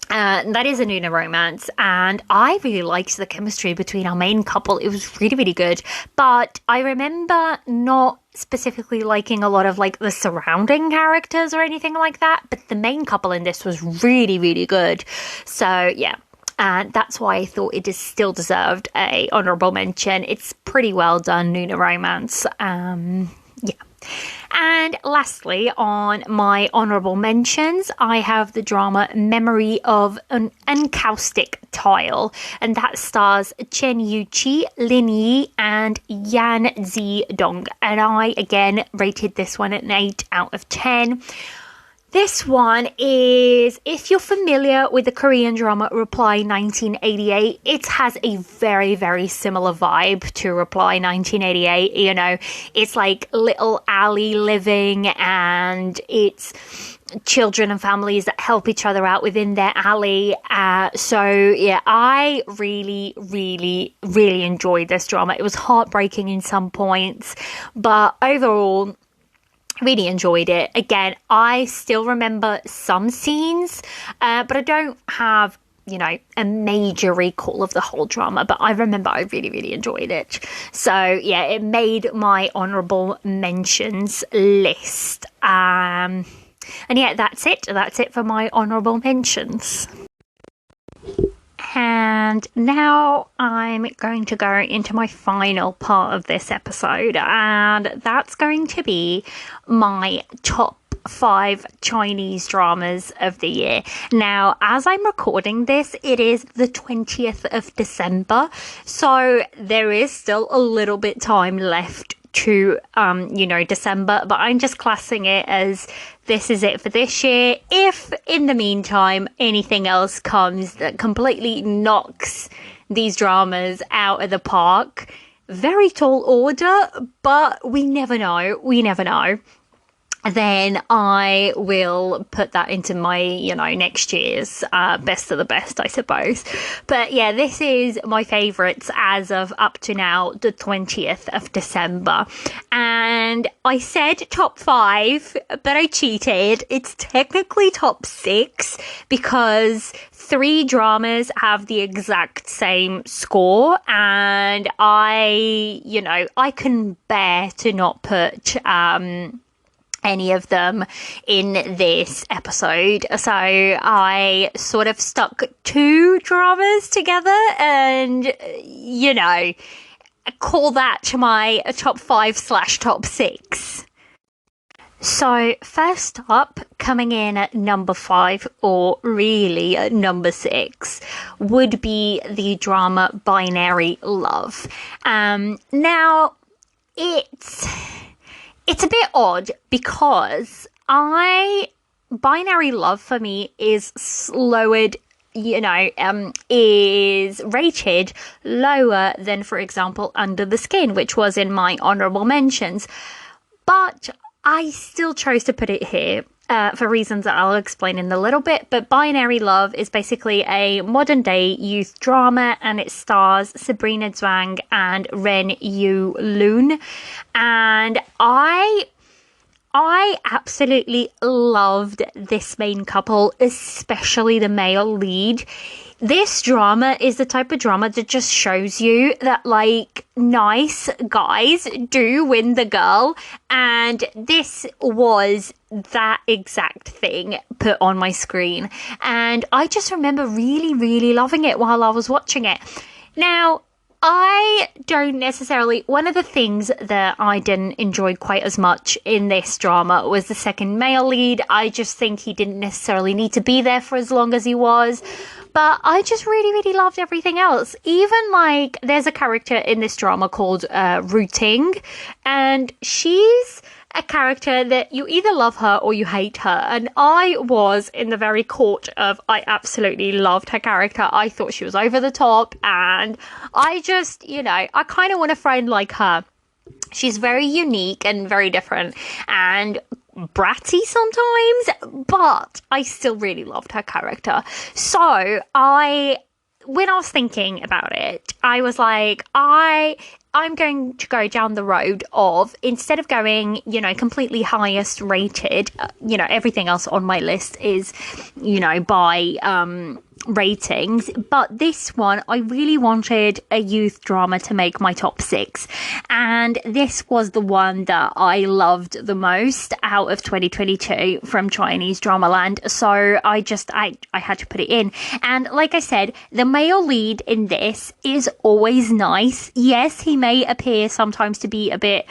That is a Nuna romance, and I really liked the chemistry between our main couple. It was really, really good. But I remember not specifically liking a lot of like the surrounding characters or anything like that. But the main couple in this was really, really good. So yeah. And that's why I thought it is still deserved a honourable mention. It's pretty well done, Nuna romance. Yeah. And lastly, on my honourable mentions, I have the drama Memory of an Encaustic Tile, and that stars Chen Yuqi, Lin Yi, and Yan Zidong. And I, again, rated this one at an 8 out of 10. This one is, if you're familiar with the Korean drama Reply 1988, it has a very, very similar vibe to Reply 1988. You know, it's like little alley living, and it's children and families that help each other out within their alley. So yeah, I really, really, really enjoyed this drama. It was heartbreaking in some points, but overall, really enjoyed it. Again, I still remember some scenes, but I don't have, you know, a major recall of the whole drama, but I remember I really, really enjoyed it. So yeah, it made my honourable mentions list. And yeah, that's it. That's it for my honourable mentions. And now I'm going to go into my final part of this episode, and that's going to be my top 5 Chinese dramas of the year. Now, as I'm recording this, it is the 20th of December, so there is still a little bit time left to, December, but I'm just classing it as this is it for this year. If in the meantime anything else comes that completely knocks these dramas out of the park, very tall order, but we never know. Then I will put that into my, next year's best of the best, I suppose. But yeah, this is my favourites as of up to now, the 20th of December. And I said top 5, but I cheated. It's technically top 6 because 3 dramas have the exact same score. And I can bear to not put any of them in this episode. So I sort of stuck 2 dramas together and, call that my top 5/top 6. So first up, coming in at number 5, or really at number 6, would be the drama Binary Love. Now, it's a bit odd because Binary Love for me is lowered, is rated lower than, for example, Under the Skin, which was in my honourable mentions. But I still chose to put it here for reasons that I'll explain in a little bit. But Binary Love is basically a modern day youth drama, and it stars Sabrina Zhuang and Ren Yu Lun. And I absolutely loved this main couple, especially the male lead. This drama is the type of drama that just shows you that, like, nice guys do win the girl. And this was that exact thing put on my screen. And I just remember really, really loving it while I was watching it. Now, I don't necessarily... One of the things that I didn't enjoy quite as much in this drama was the second male lead. I just think he didn't necessarily need to be there for as long as he was. But I just really, really loved everything else. Even, like, there's a character in this drama called Ru Ting. And she's a character that you either love her or you hate her. And I was in the very court of I absolutely loved her character. I thought she was over the top. And I just, I kind of want a friend like her. She's very unique and very different and bratty sometimes, but I still really loved her character. So when I was thinking about it, I was like, I I'm going to go down the road of, instead of going, you know, completely highest rated, you know, everything else on my list is, you know, by ratings, but this one I really wanted a youth drama to make my top 6, and this was the one that I loved the most out of 2022 from Chinese drama land, so I had to put it in. And like I said, the male lead in this is always nice. Yes, he may appear sometimes to be a bit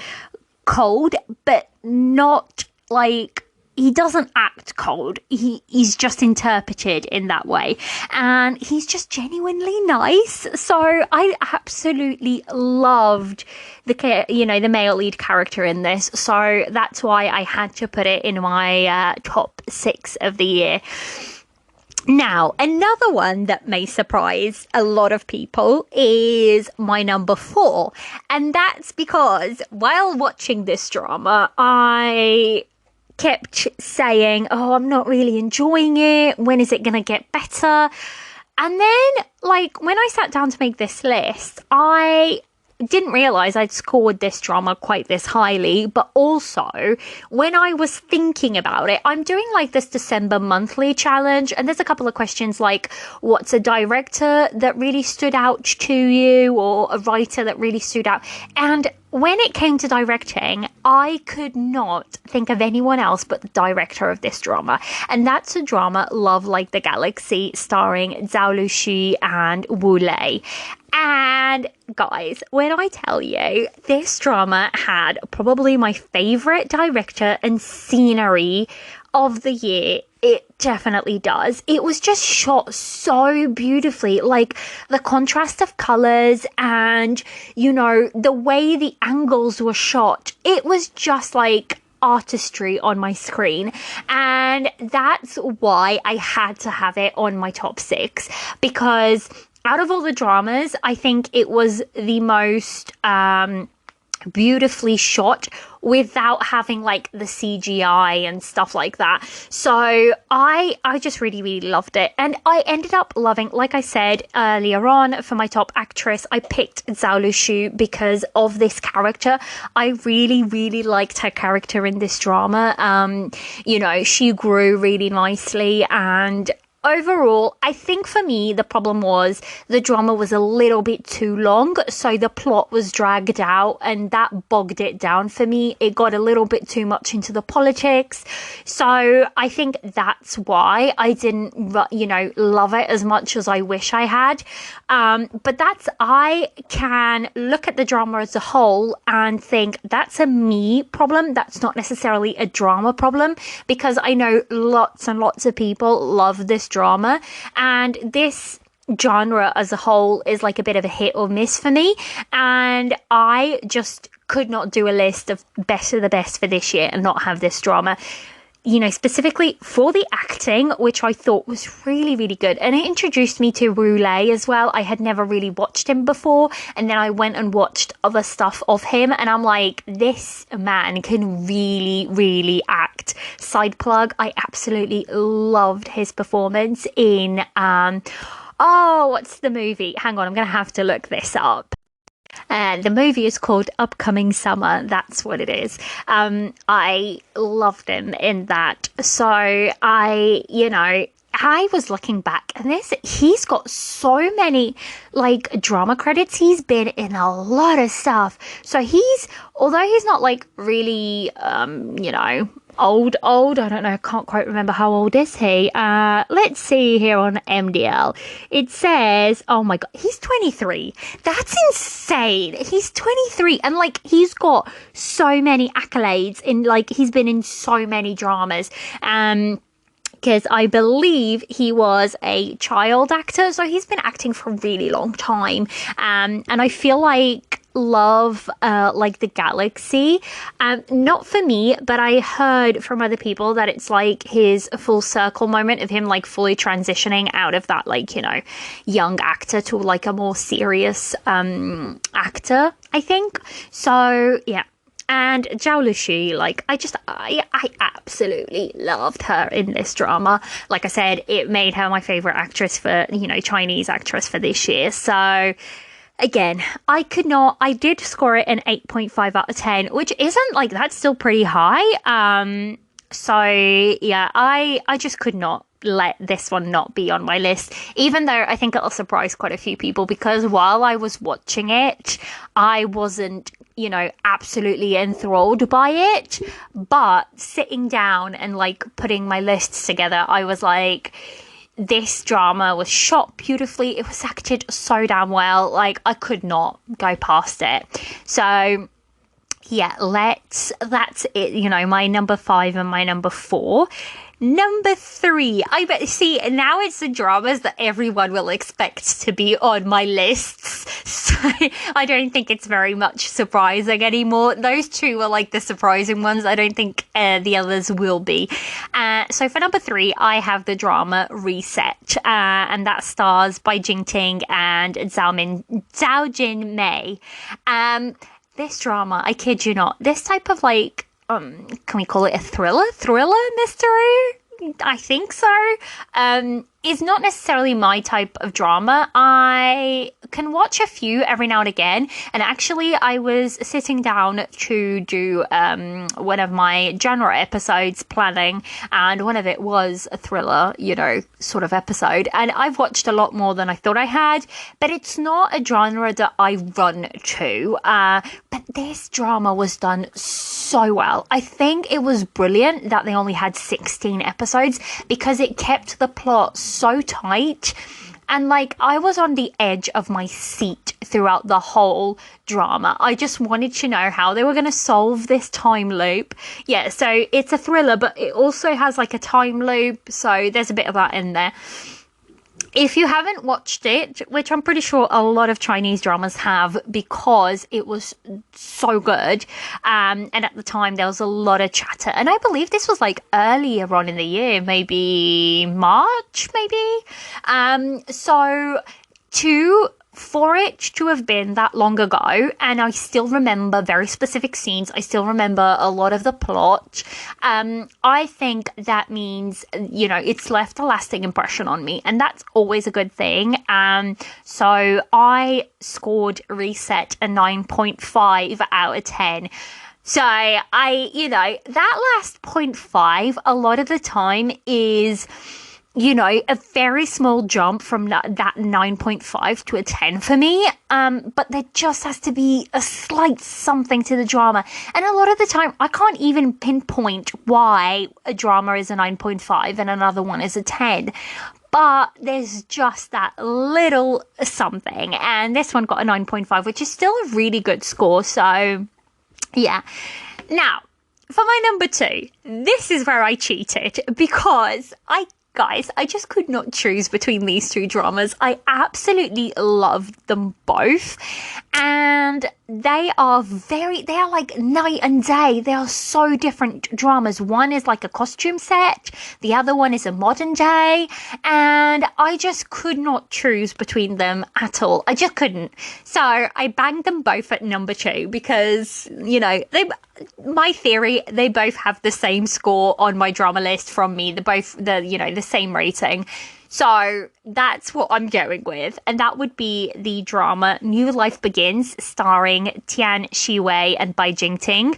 cold, but not like, he doesn't act cold. He's just interpreted in that way. And he's just genuinely nice. So I absolutely loved the male lead character in this. So that's why I had to put it in my top 6 of the year. Now, another one that may surprise a lot of people is my number 4. And that's because while watching this drama, I kept saying, oh, I'm not really enjoying it. When is it going to get better? And then, like, when I sat down to make this list, I didn't realize I'd scored this drama quite this highly, but also when I was thinking about it, I'm doing like this December monthly challenge, and there's a couple of questions like, what's a director that really stood out to you, or a writer that really stood out? And when it came to directing, I could not think of anyone else but the director of this drama. And that's a drama, Love Like the Galaxy, starring Zhao Lushi and Wu Lei. And guys, when I tell you, this drama had probably my favorite director and scenery of the year, it definitely does. It was just shot so beautifully, like the contrast of colors and, you know, the way the angles were shot. It was just like artistry on my screen, and that's why I had to have it on my top 6, because out of all the dramas, I think it was the most beautifully shot without having like the CGI and stuff like that. So I just really, really loved it. And I ended up loving, like I said earlier on, for my top actress, I picked Zhao Lushi because of this character. I really, really liked her character in this drama. You know, she grew really nicely, and overall, I think for me, the problem was the drama was a little bit too long, so the plot was dragged out, and that bogged it down for me. It got a little bit too much into the politics, so I think that's why I didn't, you know, love it as much as I wish I had. But I can look at the drama as a whole and think that's a me problem. That's not necessarily a drama problem, because I know lots and lots of people love this drama, and this genre as a whole is like a bit of a hit or miss for me, and I just could not do a list of best of the best for this year and not have this drama, you know, specifically for the acting, which I thought was really, really good. And it introduced me to Wu Lei as well. I had never really watched him before, and then I went and watched other stuff of him, and I'm like, this man can really, really act. Side plug, I absolutely loved his performance in what's the movie? Hang on, I'm gonna have to look this up. The movie is called Upcoming Summer. That's what it is. I loved him in that. So I was looking back, and he's got so many like drama credits. He's been in a lot of stuff. So although he's not like really, old, I don't know, I can't quite remember how old is he. Let's see here on MDL. It says, oh my God, he's 23. That's insane. He's 23, and like he's got so many accolades he's been in so many dramas. Because I believe he was a child actor, so he's been acting for a really long time. And I feel like Love Like the Galaxy, not for me, but I heard from other people that it's like his full circle moment of him like fully transitioning out of that young actor to like a more serious actor, I think. So yeah. And Zhao Lushi, I absolutely loved her in this drama. Like I said, it made her my favorite actress for, Chinese actress for this year. So Again, I did score it an 8.5 out of 10, which isn't like, that's still pretty high. So yeah, I just could not let this one not be on my list, even though I think it'll surprise quite a few people, because while I was watching it, I wasn't, absolutely enthralled by it. But sitting down and like putting my lists together, I was like, this drama was shot beautifully. It was acted so damn well. Like, I could not go past it. So yeah, that's it. My number 5 and my number 4. Number 3, I bet, see, now it's the dramas that everyone will expect to be on my lists. So I don't think it's very much surprising anymore. Those two are like the surprising ones. I don't think the others will be. So for number 3, I have the drama Reset, and that stars Bai Jingting and Zhao Jin Mei. This drama, I kid you not, this type of like, can we call it a thriller mystery? I think so. Is not necessarily my type of drama. I can watch a few every now and again. And actually, I was sitting down to do one of my genre episodes planning, and one of it was a thriller, sort of episode. And I've watched a lot more than I thought I had, but it's not a genre that I run to. But this drama was done so well. I think it was brilliant that they only had 16 episodes, because it kept the plot so tight, and like I was on the edge of my seat throughout the whole drama. I just wanted to know how they were going to solve this time loop. Yeah, so it's a thriller, but it also has like a time loop, so there's a bit of that in there. If you haven't watched it, which I'm pretty sure a lot of Chinese dramas have, because it was so good, and at the time there was a lot of chatter, and I believe this was like earlier on in the year, maybe March, so for it to have been that long ago, and I still remember very specific scenes, I still remember a lot of the plot, I think that means, it's left a lasting impression on me, and that's always a good thing. So I scored Reset a 9.5 out of 10. So that last 0.5, a lot of the time is, a very small jump from that 9.5 to a 10 for me. But there just has to be a slight something to the drama. And a lot of the time, I can't even pinpoint why a drama is a 9.5 and another one is a 10. But there's just that little something. And this one got a 9.5, which is still a really good score. So, yeah. Now, for my number 2, this is where I cheated, because Guys, I just could not choose between these two dramas. I absolutely loved them both. And they are like night and day. They are so different dramas. One is like a costume set. The other one is a modern day. And I just could not choose between them at all. I just couldn't. So I banged them both at number 2 because, my theory, they both have the same score on my drama list from me. They're both the same rating. So that's what I'm going with. And that would be the drama New Life Begins, starring Tian Shiwei and Bai Jingting.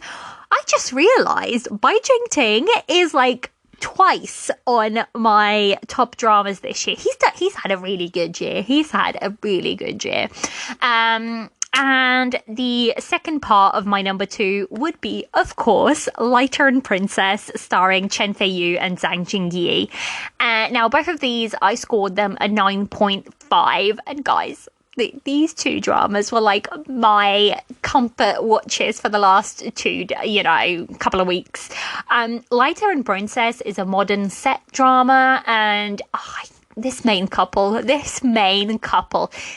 I just realized Bai Jingting is like twice on my top dramas this year. He's had a really good year. And the second part of my number 2 would be, of course, Lighter and Princess, starring Chen Feiyu and Zhang Jingyi. Now, both of these, I scored them a 9.5. And guys, these two dramas were like my comfort watches for the last couple of weeks. Lighter and Princess is a modern set drama, and this main couple.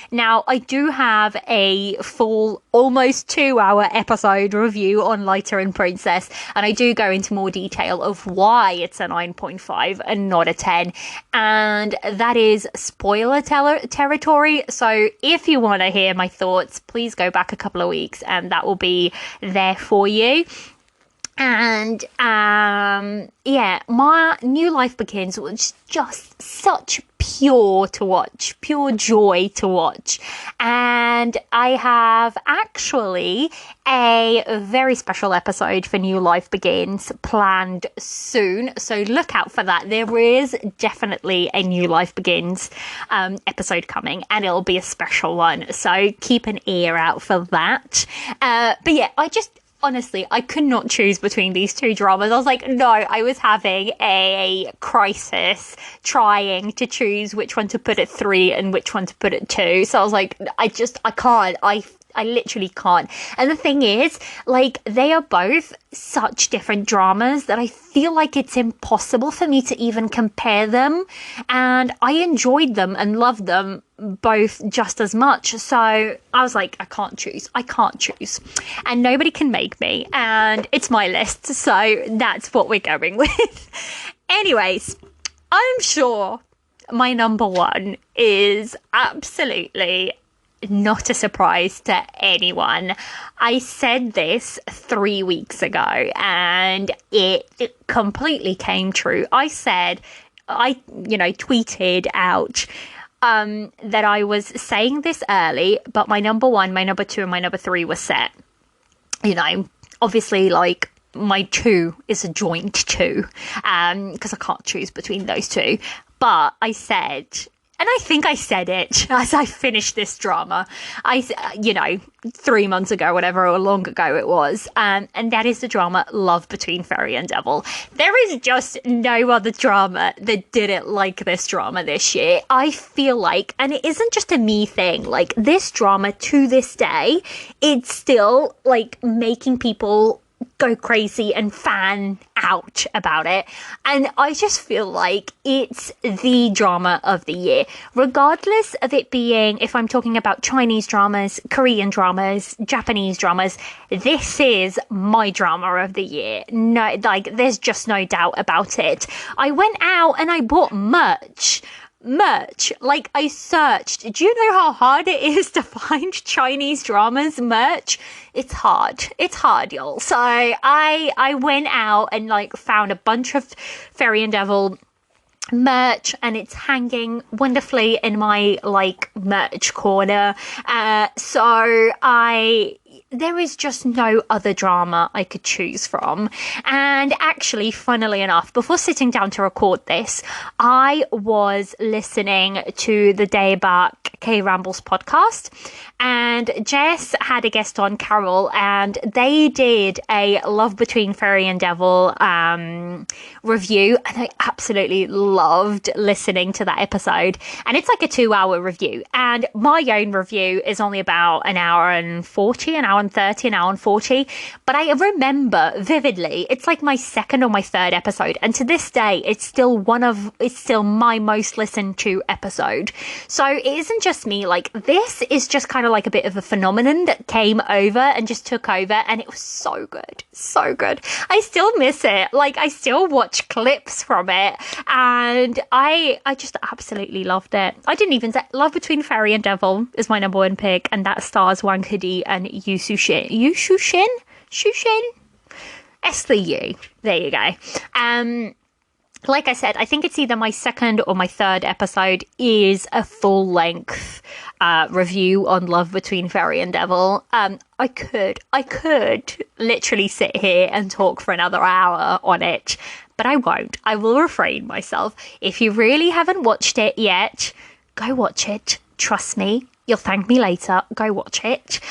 Now, I do have a full, almost 2-hour episode review on Lighter and Princess, and I do go into more detail of why it's a 9.5 and not a 10, and that is spoiler territory. So if you want to hear my thoughts, please go back a couple of weeks, and that will be there for you. And my New Life Begins was just such pure to watch, pure joy to watch. And I have actually a very special episode for New Life Begins planned soon. So look out for that. There is definitely a New Life Begins episode coming, and it'll be a special one. So keep an ear out for that. But yeah, honestly, I could not choose between these two dramas. I was like, no, I was having a crisis trying to choose which one to put at 3 and which one to put at 2. So I was like, I can't. I literally can't. And the thing is, like, they are both such different dramas that I feel like it's impossible for me to even compare them. And I enjoyed them and loved them both just as much. So I was like, I can't choose. And nobody can make me. And it's my list. So that's what we're going with. Anyways, I'm sure my number one is absolutely not a surprise to anyone. I said this 3 weeks ago and it completely came true. I tweeted out that I was saying this early, but my number one, my number two, and my number three was set. Obviously, like, my 2 is a joint 2, because I can't choose between those 2. But I said, and I think I said it as I finished this drama, 3 months ago, whatever long ago it was. And that is the drama Love Between Fairy and Devil. There is just no other drama that didn't like this drama this year. I feel like, and it isn't just a me thing, like, this drama to this day, it's still like making people go crazy and fan out about it. And I just feel like it's the drama of the year, regardless of it being, if I'm talking about Chinese dramas, Korean dramas, Japanese dramas, this is my drama of the year. No, like, there's just no doubt about it. I went out and I bought merch. Like, I searched. Do you know how hard it is to find Chinese dramas merch? It's hard, y'all. So I went out and, like, found a bunch of Fairy and Devil merch, and it's hanging wonderfully in my, like, merch corner. There is just no other drama I could choose from. And actually, funnily enough, before sitting down to record this, I was listening to the Day Back K-Rambles podcast, and Jess had a guest on, Carol, and they did a Love Between Fairy and Devil review, and I absolutely loved listening to that episode. And it's like a 2-hour review, and my own review is only about an hour and 40, an hour and 30, an hour and 40, but I remember vividly, it's like my second or my third episode, and to this day it's still my most listened to episode. So it isn't just me, like, this is just kind of like a bit of a phenomenon that came over and just took over, and it was so good. I still miss it. Like, I still watch clips from it, and I just absolutely loved it. I didn't even say Love Between Fairy and Devil is my number one pick, and that stars Wang Hedi and Yu Shushin. S3U. There you go. Like I said, I think it's either my second or my third episode is a full-length review on Love Between Fairy and Devil. I could literally sit here and talk for another hour on it, but I won't. I will refrain myself. If you really haven't watched it yet, go watch it. Trust me, you'll thank me later. Go watch it.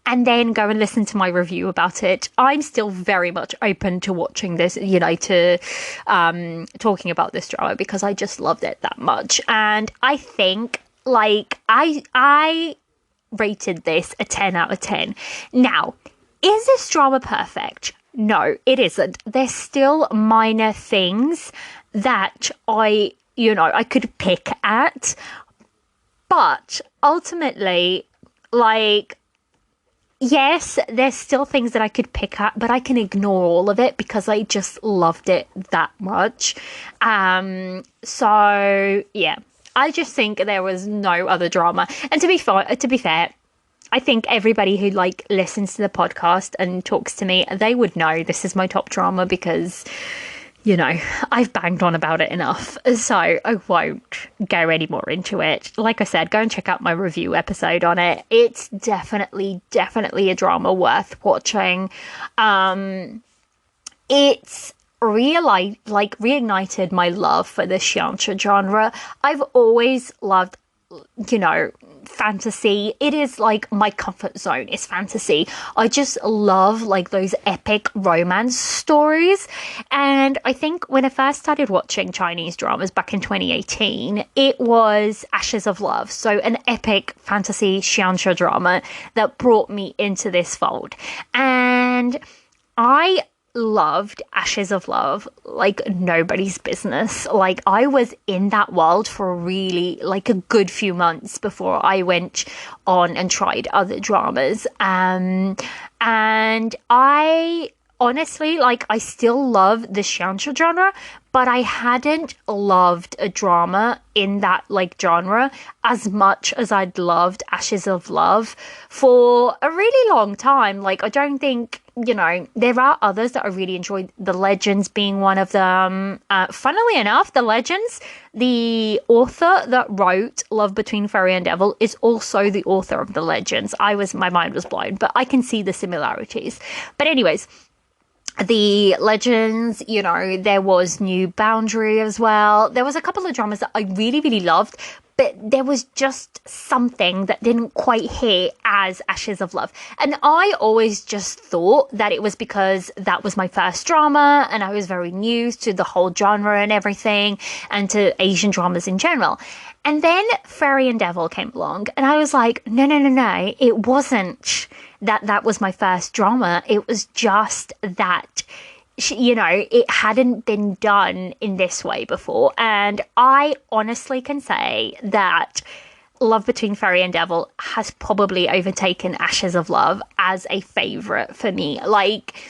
And then go and listen to my review about it. I'm still very much open to watching this, to talking about this drama, because I just loved it that much. And I think, like, I rated this a 10 out of 10. Now, is this drama perfect? No, it isn't. There's still minor things that I could pick at. But ultimately, like, yes, there's still things that I could pick at, but I can ignore all of it because I just loved it that much. So yeah, I just think there was no other drama. And to be fair, I think everybody who, like, listens to the podcast and talks to me, they would know this is my top drama, because you know, I've banged on about it enough, so I won't go any more into it. Like I said, go and check out my review episode on it. It's definitely a drama worth watching. It's reignited my love for the xianxia genre. I've always loved, you know, fantasy. It is like my comfort zone is fantasy. I just love like those epic romance stories. And I think when I first started watching Chinese dramas back in 2018, it was Ashes of Love. So an epic fantasy xianxia drama that brought me into this fold. And I loved Ashes of Love like nobody's business. Like, I was in that world for really like a good few months before I went on and tried other dramas. And I honestly, like, I still love the xianxia genre, but I hadn't loved a drama in that like genre as much as I'd loved Ashes of Love for a really long time. Like, I don't think, you know, there are others that I really enjoyed, The Legends being one of them. Funnily enough, The Legends, the author that wrote Love Between Fairy and Devil is also the author of The Legends. My mind was blown, but I can see the similarities. But anyways, The Legends, you know, there was New Boundary as well. There was a couple of dramas that I really loved, but there was just something that didn't quite hit as Ashes of Love. And I always just thought that it was because that was my first drama and I was very new to the whole genre and everything, and to Asian dramas in general. And then Fairy and Devil came along and I was like, no, it wasn't that was my first drama. It was just that, you know, it hadn't been done in this way before. And I honestly can say that Love Between Fairy and Devil has probably overtaken Ashes of Love as a favorite for me. Like,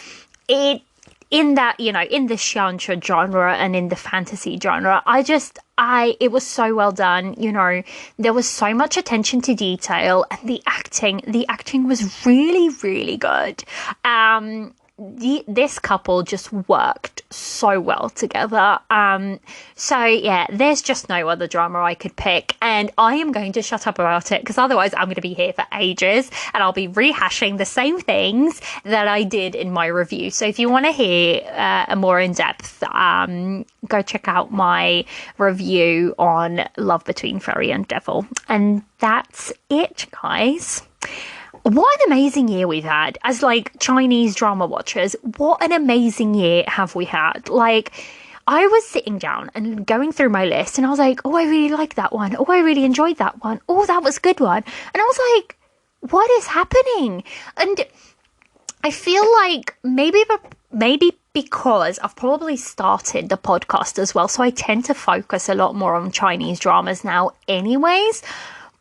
in that, you know, in the xianxia genre and in the fantasy genre, it was so well done. You know, there was so much attention to detail, and the acting was really good. This couple just worked so well together. So yeah, there's just no other drama I could pick, and I am going to shut up about it because otherwise I'm going to be here for ages and I'll be rehashing the same things that I did in my review. So if you want to hear a more in-depth, go check out my review on Love Between Fairy and Devil. And that's it, guys. What an amazing year we've had as like Chinese drama watchers. What an amazing year have we had. Like, I was sitting down and going through my list and I was like, oh, I really like that one. Oh, I really enjoyed that one. Oh, that was a good one. And I was like, what is happening? And I feel like maybe because I've probably started the podcast as well, so I tend to focus a lot more on Chinese dramas now anyways.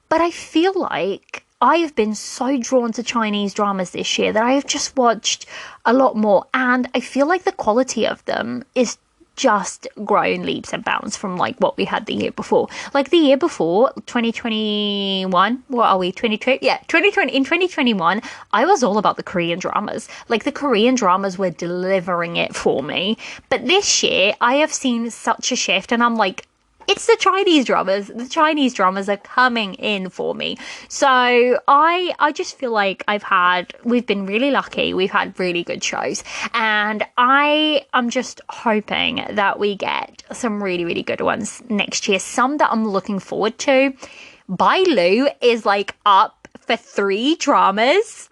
But I feel like I have been so drawn to Chinese dramas this year that I have just watched a lot more, and I feel like the quality of them is just grown leaps and bounds from like what we had the year before. Like the year before, 2021, what are we, 2020? Yeah, 2020. In 2021, I was all about the Korean dramas. Like, the Korean dramas were delivering it for me. But this year, I have seen such a shift, and I'm like, it's the Chinese dramas. The Chinese dramas are coming in for me. So I just feel like we've been really lucky. We've had really good shows. And I'm just hoping that we get some really good ones next year. Some that I'm looking forward to. Bailu is like up for 3 dramas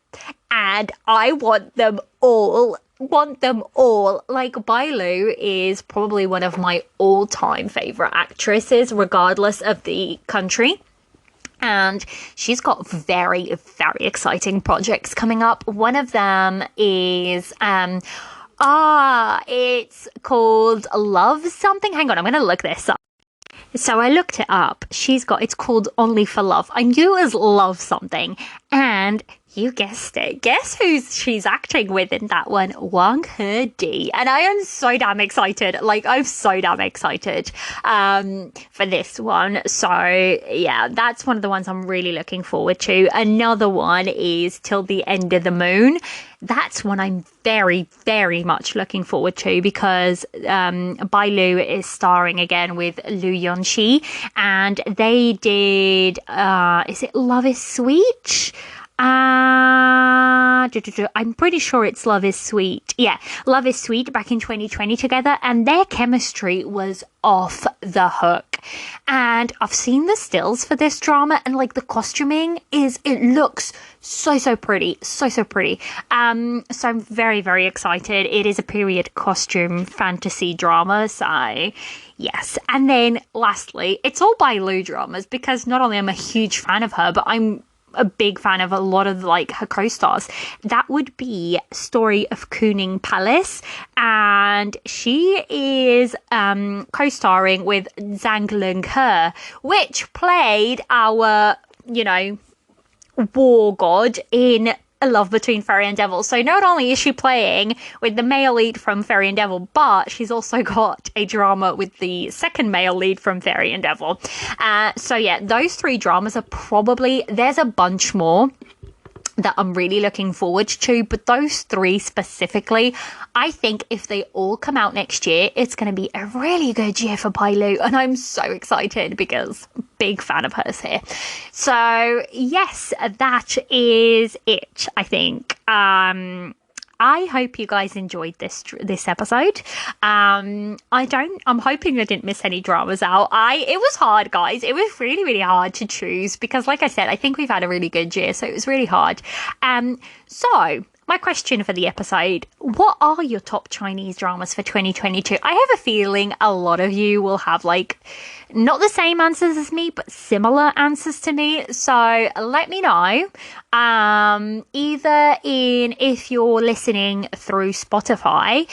and I want them all. Like, Bailu is probably one of my all-time favorite actresses, regardless of the country. And she's got very exciting projects coming up. One of them is it's called Love Something. Hang on, I'm gonna look this up. So I looked it up. It's called Only for Love. I knew it was Love Something. And You guessed it. Guess who she's acting with in that one? Wang He. And I am so damn excited. Like, I'm so damn excited for this one. So, yeah, that's one of the ones I'm really looking forward to. Another one is Till the End of the Moon. That's one I'm very, very much looking forward to because Bai Lu is starring again with Lu Yunxi. And they did, is it Love is Sweet? I'm pretty sure it's Love is Sweet. Yeah, Love is Sweet back in 2020 together, and their chemistry was off the hook. And I've seen the stills for this drama, and like the costuming it looks so pretty, so pretty. So I'm very, very excited. It is a period costume fantasy drama, so yes. And then lastly, it's all Bai Lu dramas because not only am I a huge fan of her, but I'm a big fan of a lot of like her co-stars. That would be Story of Kuning Palace, and she is co-starring with Zhang Lengke, which played our war god in A Love Between Fairy and Devil. So not only is she playing with the male lead from Fairy and Devil, but she's also got a drama with the second male lead from Fairy and Devil. So yeah, those three dramas are probably, there's a bunch more that I'm really looking forward to, but those three specifically, I think if they all come out next year, it's going to be a really good year for Bai Lu, and I'm so excited because big fan of hers here. So yes, that is it, I think. I hope you guys enjoyed this episode. I'm hoping I didn't miss any dramas out. It was hard, guys. It was really, really hard to choose because, like I said, I think we've had a really good year, so it was really hard. So my question for the episode, what are your top Chinese dramas for 2022? I have a feeling a lot of you will have like not the same answers as me, but similar answers to me. So let me know. Either if you're listening through Spotify,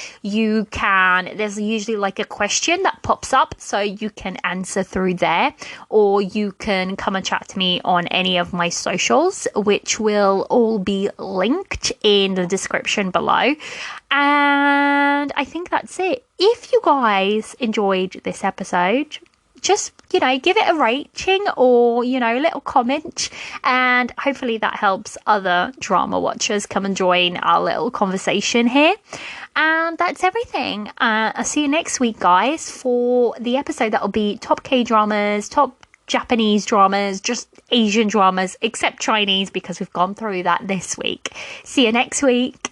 there's usually like a question that pops up, so you can answer through there, or you can come and chat to me on any of my socials, which will all be linked in the description below. And I think that's it. If you guys enjoyed this episode, just, give it a rating or, a little comment, and hopefully that helps other drama watchers come and join our little conversation here. And that's everything. I'll see you next week, guys, for the episode that will be top K-dramas, top Japanese dramas, just Asian dramas, except Chinese because we've gone through that this week. See you next week.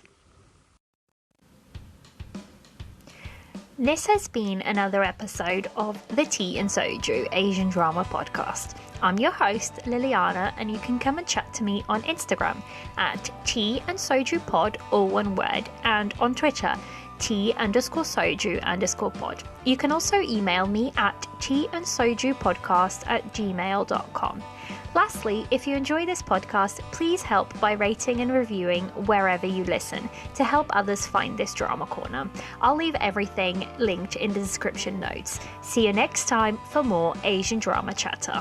This has been another episode of the Tea and Soju Asian Drama Podcast. I'm your host, Liliana, and you can come and chat to me on Instagram at Tea and Soju Pod, all one word, and on Twitter, tea_soju_pod. You can also email me at teandsojupodcast@gmail.com. Lastly, if you enjoy this podcast, please help by rating and reviewing wherever you listen to help others find this drama corner. I'll leave everything linked in the description notes. See you next time for more Asian drama chatter.